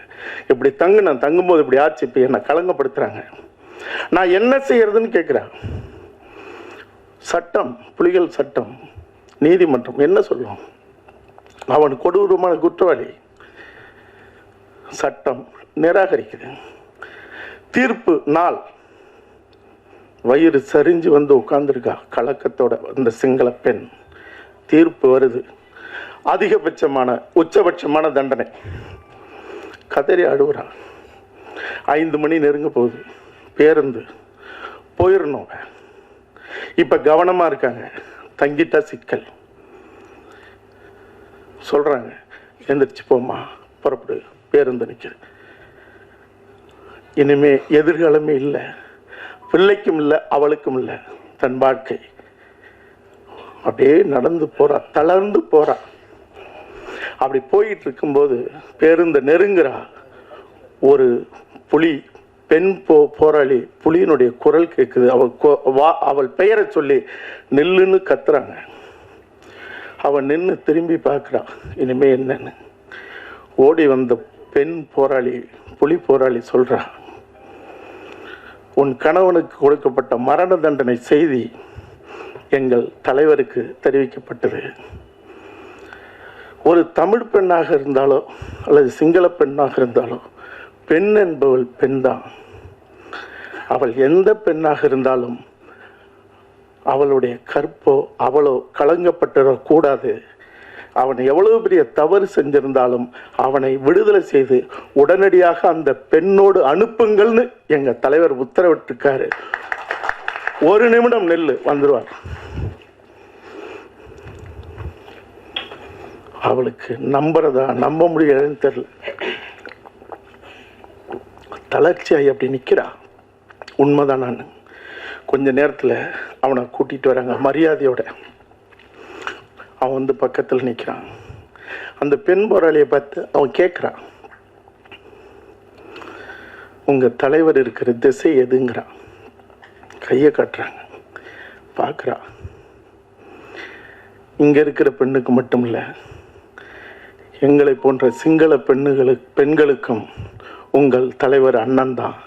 இப்படி நான் தங்கும்போது இப்படி ஆச்சு, இப்போ என்னை களங்கப்படுத்துறாங்க, நான் என்ன செய்யறதுன்னு கேட்குறேன். சட்டம், புலிகள் சட்டம், நீதிமன்றம் என்ன சொல்லும்? அவன் கொடூரமான குற்றவாளி. சட்டம் நிராகரிக்குது. தீர்ப்பு நாள் வயிறு சரிஞ்சு உட்கார்ந்துருக்கா கலக்கத்தோட அந்த சிங்கள பெண். தீர்ப்பு வருது, அதிகபட்சமான உச்சபட்சமான தண்டனை. கதறி அழுவுறா. 5 மணி நெருங்க போகுது, பேருந்து போயிடணும். இப்ப கவனமா இருக்காங்க, தங்கிட்டா சிக்கல். சொல்றாங்க, எந்திரிச்சு போமா, புறப்படு, பேருந்து நிற்குது. இனிமே எதிர்காலமே இல்லை, பிள்ளைக்கும் இல்லை, அவளுக்கும் இல்லை. தன் வாழ்க்கை அப்படியே நடந்து போறா, தளர்ந்து போறா. அப்படி போயிட்டு இருக்கும்போது பேருந்து நெருங்குறா. ஒரு புலி, பெண் போராளி புலியினுடைய குரல் கேட்குது. அவள் பெயரை சொல்லி நில்லுன்னு கத்துறாங்க. அவன் நின்று திரும்பி பார்க்குறான், இனிமே என்னன்னு. ஓடி வந்த பெண் போராளி, புலி போராளி சொல்றா, உன் கணவனுக்கு கொடுக்கப்பட்ட மரண தண்டனை செய்தி எங்கள் தலைவருக்கு தெரிவிக்கப்பட்டது. ஒரு தமிழ் பெண்ணாக இருந்தாலோ அல்லது சிங்கள பெண்ணாக இருந்தாலோ பெண் என்பவள் பெண் தான். அவள் எந்த பெண்ணாக இருந்தாலும் அவளுடைய கற்போ அவளோ களங்கப்பட்டுடக்கூடாது. அவன் எவ்வளவு பெரிய தவறு செஞ்சிருந்தாலும் அவனை விடுதலை செய்து உடனடியாக அந்த பெண்ணோடு அனுப்புங்கள்னு எங்க தலைவர் உத்தரவிட்டிருக்காரு. 1 நிமிடம் நெல்லு வந்துருவார். அவளுக்கு நம்புறதா நம்ப முடியாதுன்னு தெரியல. தளர்ச்சியாகி அப்படி நிற்கிறா. உண்மைதான். நான் கொஞ்ச நேரத்தில் அவனை கூட்டிகிட்டு வராங்க மரியாதையோட. அவன் பக்கத்தில் நிற்கிறான். அந்த பெண் போராளியை பார்த்து அவன் கேட்குறான், உங்கள் தலைவர் இருக்கிற திசை எதுங்கிறான். கையை காட்டுறாங்க. பார்க்குறா. இங்கே இருக்கிற பெண்ணுக்கு மட்டும் இல்லை, எங்களை போன்ற சிங்கள பெண்களுக்கும் உங்கள் தலைவர் அண்ணன் தான்.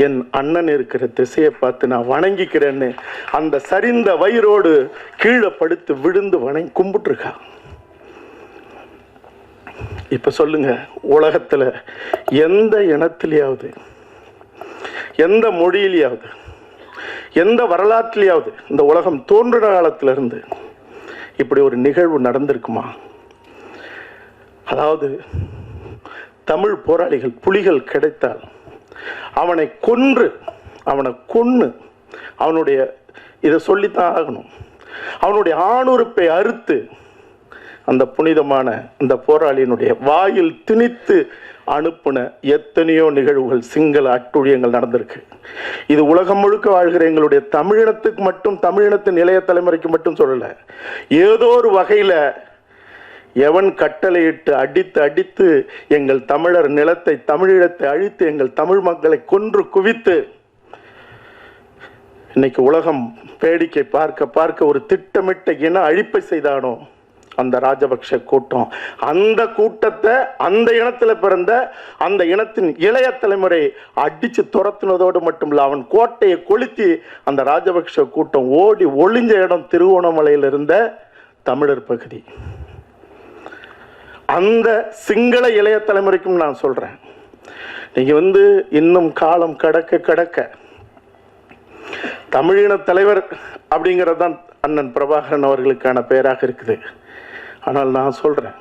என் அண்ணன் இருக்கிற திசையை பார்த்து நான் வணங்கிக்கிறேன்னு அந்த சரிந்த வயிறோடு கீழே படுத்து விழுந்து வணங்கி கும்பிட்டுருக்கா. இப்ப சொல்லுங்க, உலகத்துல எந்த இனத்திலேயாவது, எந்த மொழியிலேயாவது, எந்த வரலாற்றிலேயாவது இந்த உலகம் தோன்றின காலத்துல இருந்து இப்படி ஒரு நிகழ்வு நடந்திருக்குமா? அதாவது தமிழ் போராளிகள், புலிகள் கிடைத்தால் அவனை கொன்று அவனுடைய இதை சொல்லித்தான் ஆகணும், அவனுடைய ஆணுறுப்பை அறுத்து அந்த புனிதமான அந்த போராளியினுடைய வாயில் திணித்து அனுப்புன எத்தனையோ நிகழ்வுகள், சிங்கள அட்டுழியங்கள் நடந்திருக்கு. இது உலகம் முழுக்க வாழ்கிற எங்களுடைய தமிழினத்துக்கு மட்டும், தமிழினத்தின் இளைய தலைமுறைக்கு மட்டும் சொல்லல. ஏதோ ஒரு வகையில எவன் கட்டளையிட்டு அடித்து அடித்து எங்கள் தமிழர் நிலத்தை, தமிழீழத்தை அழித்து எங்கள் தமிழ் மக்களை கொன்று குவித்து இன்னைக்கு உலகம் வேடிக்கை பார்க்க பார்க்க ஒரு திட்டமிட்ட இன அழிப்பை செய்தானோ அந்த ராஜபக்ஷ கூட்டம், அந்த கூட்டத்தை, அந்த இனத்துல பிறந்த அந்த இனத்தின் இளைய தலைமுறை அடிச்சு துரத்துனதோடு மட்டும் இல்ல, அவன் கோட்டையை கொளுத்தி அந்த ராஜபக்ஷ கூட்டம் ஓடி ஒளிஞ்ச இடம் திருவோணமலையில் இருந்த தமிழர் பகுதி. அந்த சிங்கள இளைய தலைமுறைக்கும் நான் சொல்றேன், நீங்க இன்னும் காலம் கடக்க கடக்க தமிழின தலைவர் அப்படிங்கிறது தான் அண்ணன் பிரபாகரன் அவர்களுக்கான பெயராக இருக்குது. ஆனால் நான் சொல்றேன்,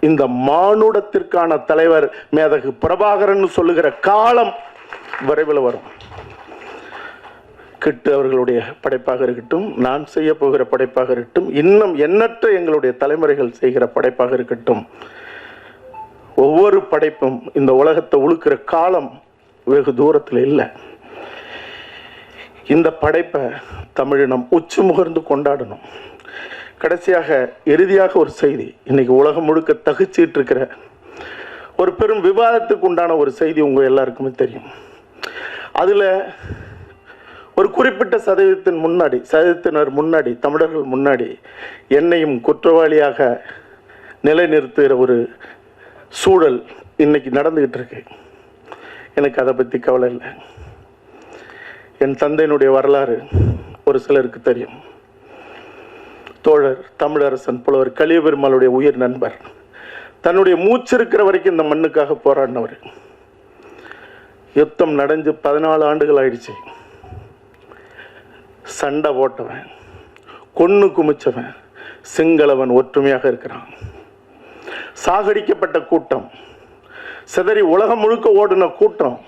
இந்த மானுடத்திற்கான தலைவர் மேதகு பிரபாகரன் சொல்லுகிற காலம் விரைவில் வரும். கிட்டு அவர்களுடைய படைப்பாக இருக்கட்டும், நான் செய்ய போகிற படைப்பாக இருக்கட்டும், இன்னும் எண்ணற்ற எங்களுடைய தலைமுறைகள் செய்கிற படைப்பாக இருக்கட்டும், ஒவ்வொரு படைப்பும் இந்த உலகத்தை உழுக்கிற காலம் வெகு தூரத்தில் இல்லை. இந்த படைப்பை தமிழினம் உச்சி முகர்ந்து கொண்டாடணும். கடைசியாக இறுதியாக ஒரு செய்தி, இன்னைக்கு உலகம் முழுக்க தகுச்சிட்டு இருக்கிற ஒரு பெரும் விவாதத்துக்கு உண்டான ஒரு செய்தி உங்க எல்லாருக்குமே தெரியும். அதுல ஒரு குறிப்பிட்ட சதவீதத்தினர் முன்னாடி, தமிழர்கள் முன்னாடி என்னையும் குற்றவாளியாக நிலைநிறுத்துகிற ஒரு சூழல் இன்னைக்கு நடந்துகிட்டு இருக்கு. எனக்கு அதை பற்றி கவலை இல்லை. என் தந்தையினுடைய வரலாறு ஒரு சிலருக்கு தெரியும். தோழர் தமிழரசன் புலவர் கலியபெருமாளுடைய உயிர் நண்பர், தன்னுடைய மூச்சு இருக்கிற வரைக்கும் இந்த மண்ணுக்காக போராடினவர். யுத்தம் நடந்து 14 ஆண்டுகள் ஆயிடுச்சு. சண்டை போட்டவன், கொன்னு குமிச்சவன், சிங்களவன் ஒற்றுமையாக இருக்கிறான். சாகடிக்கப்பட்ட கூட்டம், சிதறி உலகம் முழுக்க ஓடின கூட்டம்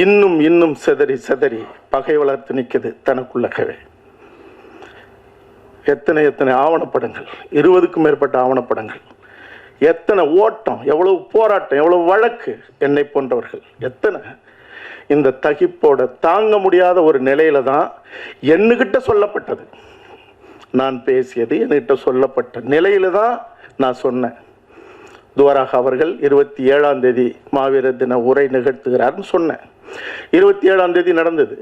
இன்னும் இன்னும் சிதறி சிதறி பகை வளர்த்து நிற்குது தனக்குள்ளகவே. எத்தனை எத்தனை ஆவணப்படங்கள், 20க்கும் மேற்பட்ட ஆவணப்படங்கள், எத்தனை ஓட்டம், எவ்வளவு போராட்டம், எவ்வளவு வழக்கு, என்னை போன்றவர்கள் எத்தனை. இந்த தகிப்போட தாங்க முடியாத ஒரு நிலையில தான் என்கிட்ட சொல்லப்பட்டது, நான் பேசியது என்கிட்ட சொல்லப்பட்ட நிலையில தான் நான் சொன்னேன். துவராக அவர்கள் 27ஆம் தேதி மாவீரர் தின உரை நிகழ்த்துகிறார்னு சொன்னேன். 27ஆம் தேதி நடந்தது.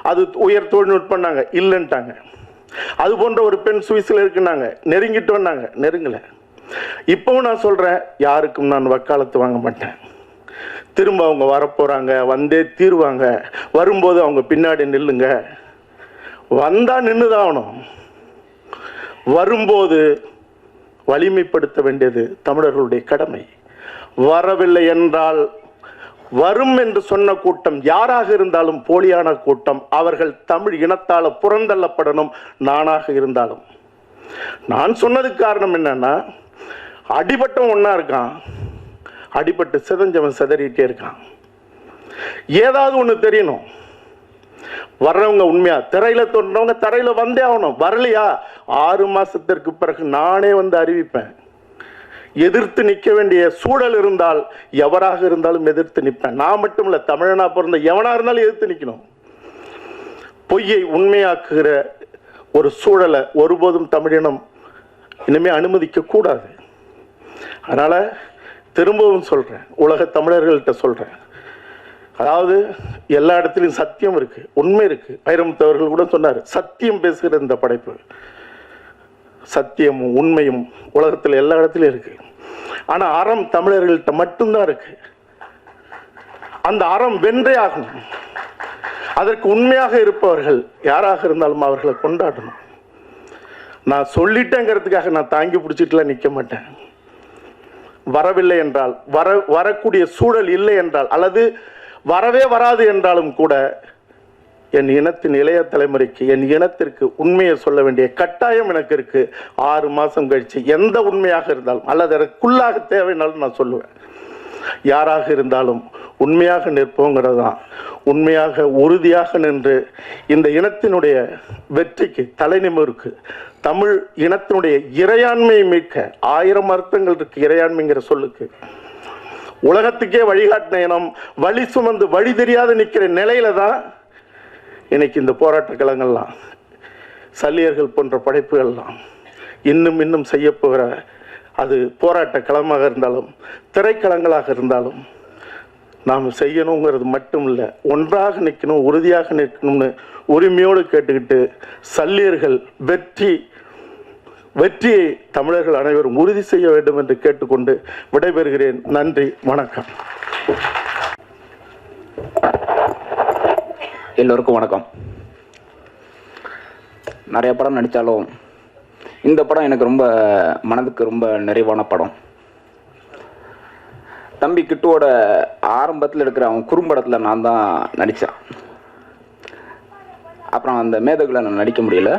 அது உயர் தொழில்நுட்பம்னாங்க, இல்லைன்ட்டாங்க. அது போன்ற ஒரு பெண் சுவிஸில் இருக்குன்னாங்க, நெருங்கிட்டு வந்தாங்க, நெருங்கல. இப்பவும் நான் சொல்றேன், யாருக்கும் நான் வக்காலத்து வாங்க மாட்டேன். திரும்ப அவங்க வரப்போறாங்க, வந்தே தீர்வாங்க. வரும்போது அவங்க பின்னாடி நில்லுங்க. வந்தா நின்றுதான் ஆகணும். வரும்போது வலிமைப்படுத்த வேண்டியது தமிழர்களுடைய கடமை. வரவில்லை என்றால், வரும் என்று சொன்ன கூட்டம் யாராக இருந்தாலும் போலியான கூட்டம், அவர்கள் தமிழ் இனத்தால் புறந்தள்ளப்படணும். நானாக இருந்தாலும். நான் சொன்னதுக்கு காரணம் என்னன்னா, அடிபட்டம் ஒன்னா இருக்கான், அடிபட்டு சிதஞ்சவன் சிதறிட்டே இருக்கான். ஏதாவது ஒண்ணு தெரியணும். வர்றவங்க உண்மையா திரையில தோன்றவங்க தரையில வந்தே ஆகணும். வரலையா 6 மாசத்திற்கு பிறகு நானே அறிவிப்பேன். எதிர்த்து நிற்க வேண்டிய சூழல் இருந்தால் எவராக இருந்தாலும் எதிர்த்து நிற்பேன். நான் மட்டும் இல்ல, தமிழனா பிறந்த எவனா இருந்தாலும் எதிர்த்து நிற்கணும். பொய்யை உண்மையாக்குகிற ஒரு சூழலை ஒருபோதும் தமிழினம் இனிமே அனுமதிக்க கூடாது. அதனால திரும்பவும் சொல்றேன், உலக தமிழர்கள்ட்ட சொல்றேன், அதாவது எல்லா இடத்துலையும் சத்தியம் இருக்கு, உண்மை இருக்கு. வைரமுத்தவர்கள் கூட சொன்னார், சத்தியம் பேசுகிற இந்த படைப்பு, சத்தியமும் உண்மையும் உலகத்தில் எல்லா இடத்துலையும் இருக்கு. ஆனா அறம் தமிழர்கள்ட்ட மட்டும்தான் இருக்கு. அந்த அறம் வென்றே ஆகணும். அதற்கு உண்மையாக இருப்பவர்கள் யாராக இருந்தாலும் அவர்களை கொண்டாடணும். நான் சொல்லிட்டேங்கிறதுக்காக நான் தாங்கி பிடிச்சிட்டுலாம் நிற்க மாட்டேன். வரவில்லை என்றால், வரக்கூடிய சூழல் இல்லை என்றால், அல்லது வரவே வராது என்றாலும் கூட என் இனத்தின் இளைய தலைமுறைக்கு, என் இனத்திற்கு உண்மையை சொல்ல வேண்டிய கட்டாயம் எனக்கு இருக்கு. 6 மாசம் கழிச்சு எந்த உண்மையாக இருந்தாலும், அல்லது அதற்குள்ளாக தேவைனாலும் நான் சொல்லுவேன். யாராக இருந்தாலும் உண்மையாக நிற்போங்கிறது தான். உண்மையாக உறுதியாக நின்று இந்த இனத்தினுடைய வெற்றிக்கு, தலைநிமிருக்கு, தமிழ் இனத்தினுடைய இறையாண்மையை மீட்க 1000 அர்த்தங்கள் இருக்கு இறையாண்மைங்கிற சொல்லுக்கு. உலகத்துக்கே வழிகாட்டின இனம் வழி சுமந்து வழி தெரியாத நிற்கிற நிலையில தான் இன்னைக்கு இந்த போராட்ட களங்கள்லாம், சல்லியர்கள் போன்ற படைப்புகள்லாம் இன்னும் இன்னும் செய்ய போகிற, அது போராட்ட களமாக இருந்தாலும் திரைக்களங்களாக இருந்தாலும் நாம் செய்யணுங்கிறது மட்டும் இல்லை, ஒன்றாக நிற்கணும், உறுதியாக நிற்கணும்னு உரிமையோடு கேட்டுக்கிட்டு, சல்லியர்கள் வெற்றியை தமிழர்கள் அனைவரும் உறுதி செய்ய வேண்டும் என்று கேட்டுக்கொண்டு விடைபெறுகிறேன். நன்றி, வணக்கம். எல்லோருக்கும் வணக்கம். நிறைய படம் நடித்தாலும் இந்த படம் எனக்கு ரொம்ப மனதுக்கு ரொம்ப நிறைவான படம். தம்பி கிட்டுவோட ஆரம்பத்தில் இருக்கிற அவன் குறும்படத்தில் நான் தான் நடித்தேன். அப்புறம் அந்த மேதகுல நான் நடிக்க முடியல.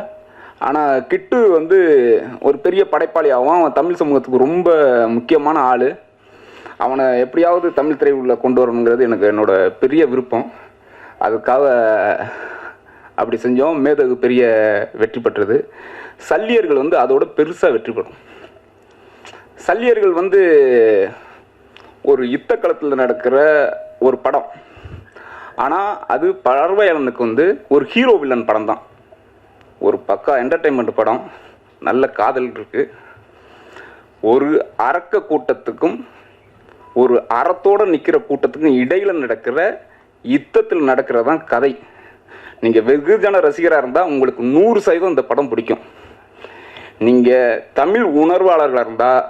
ஆனால் கிட்டு வந்து ஒரு பெரிய படைப்பாளியாகவும் அவன் தமிழ் சமூகத்துக்கு ரொம்ப முக்கியமான ஆள். அவனை எப்படியாவது தமிழ் திரையுள்ள கொண்டு வரணுங்கிறது எனக்கு என்னோட பெரிய விருப்பம். அதுக்காக அப்படி செஞ்சோம். மேதகு பெரிய வெற்றி பெற்றது. சல்லியர்கள் வந்து அதோட பெருசாக வெற்றி பெறும். சல்லியர்கள் வந்து ஒரு யுத்த களத்தில் நடக்கிற ஒரு படம். ஆனால் அது பார்வையாளனுக்கு வந்து ஒரு ஹீரோ வில்லன் படம் தான். ஒரு பக்கா என்டர்டெயின்மெண்ட் படம். நல்ல காதல் இருக்குது. ஒரு அரக்க கூட்டத்துக்கும் ஒரு அறத்தோடு நிற்கிற கூட்டத்துக்கும் இடையில் நடக்கிற யுத்தத்தில் நடக்கிறதான் கதை. நீங்கள் வெகுஜன ரசிகராக இருந்தால் உங்களுக்கு 100% இந்த படம் பிடிக்கும். நீங்கள் தமிழ் உணர்வாளர்களாக இருந்தால்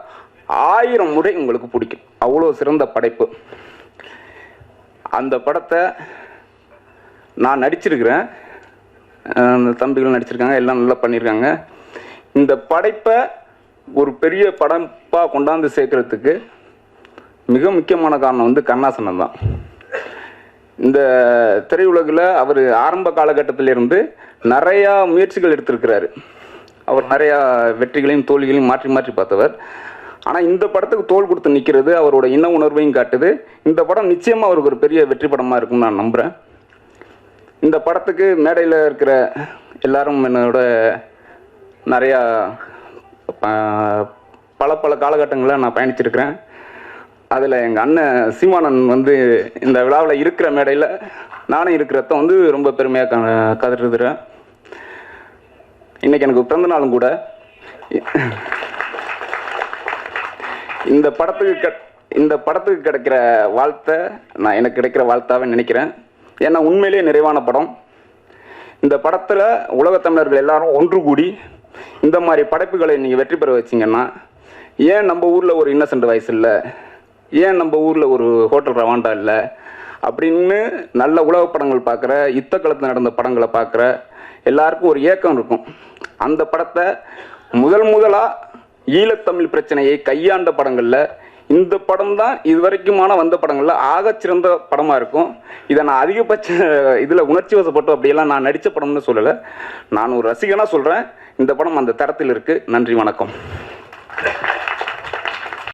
1000 முறை உங்களுக்கு பிடிக்கும். அவ்வளோ சிறந்த படைப்பு. அந்த படத்தை நான் நடிச்சிருக்கிறேன், அந்த தம்பிகள் நடிச்சிருக்காங்க, எல்லாம் நல்லா பண்ணியிருக்காங்க. இந்த படைப்பை ஒரு பெரிய படைப்பாக கொண்டாந்து சேர்க்கறதுக்கு மிக முக்கியமான காரணம் வந்து கண்ணாசனம் தான். இந்த திரையுலகில் அவர் ஆரம்ப காலகட்டத்திலிருந்து நிறையா முயற்சிகள் எடுத்திருக்கிறாரு. அவர் நிறையா வெற்றிகளையும் தோல்விகளையும் மாற்றி மாற்றி பார்த்தவர். ஆனால் இந்த படத்துக்கு தோல் கொடுத்து நிற்கிறது அவரோட இன உணர்வையும் காட்டுது. இந்த படம் நிச்சயமாக அவருக்கு ஒரு பெரிய வெற்றி படமாக இருக்கும்னு நான் நம்புகிறேன். இந்த படத்துக்கு மேடையில் இருக்கிற எல்லாரும் என்னோட நிறையா பல காலகட்டங்களில் நான் பயணிச்சிருக்கிறேன். அதில் எங்கள் அண்ணன் சீமானன் வந்து இந்த விழாவில் இருக்கிற மேடையில் நானும் இருக்கிறத வந்து ரொம்ப பெருமையாக கதறுதுறேன். இன்றைக்கி எனக்கு பிறந்த நாளும் கூட. இந்த படத்துக்கு கிடைக்கிற வாழ்த்தை எனக்கு கிடைக்கிற வாழ்த்தாவே நினைக்கிறேன். ஏன்னா உண்மையிலேயே நிறைவான படம். இந்த படத்தில் உலகத்தமிழர்கள் எல்லாரும் ஒன்று கூடி இந்த மாதிரி படைப்புகளை நீங்கள் வெற்றி பெற வச்சிங்கன்னா, ஏன் நம்ம ஊரில் ஒரு இன்னசென்ட் வாய்ஸ் இல்லை, ஏன் நம்ம ஊரில் ஒரு ஹோட்டல் ரவாண்டா இல்லை அப்படின்னு நல்ல உலக படங்கள் பார்க்குற, யுத்த களத்தில் நடந்த படங்களை பார்க்குற எல்லாருக்கும் ஒரு ஏக்கம் இருக்கும். அந்த படத்தை முதலாக ஈழத்தமிழ் பிரச்சனையை கையாண்ட படங்களில் இந்த படம் தான் இதுவரைக்குமான வந்த படங்களில் ஆகச்சிறந்த படமாக இருக்கும். இதை நான் அதிகபட்ச இதில் உணர்ச்சி வசப்பட்டு அப்படியெல்லாம் நான் நடித்த படம்னு சொல்லலை. நான் ஒரு ரசிகனாக சொல்கிறேன், இந்த படம் அந்த தரத்தில் இருக்குது. நன்றி, வணக்கம்.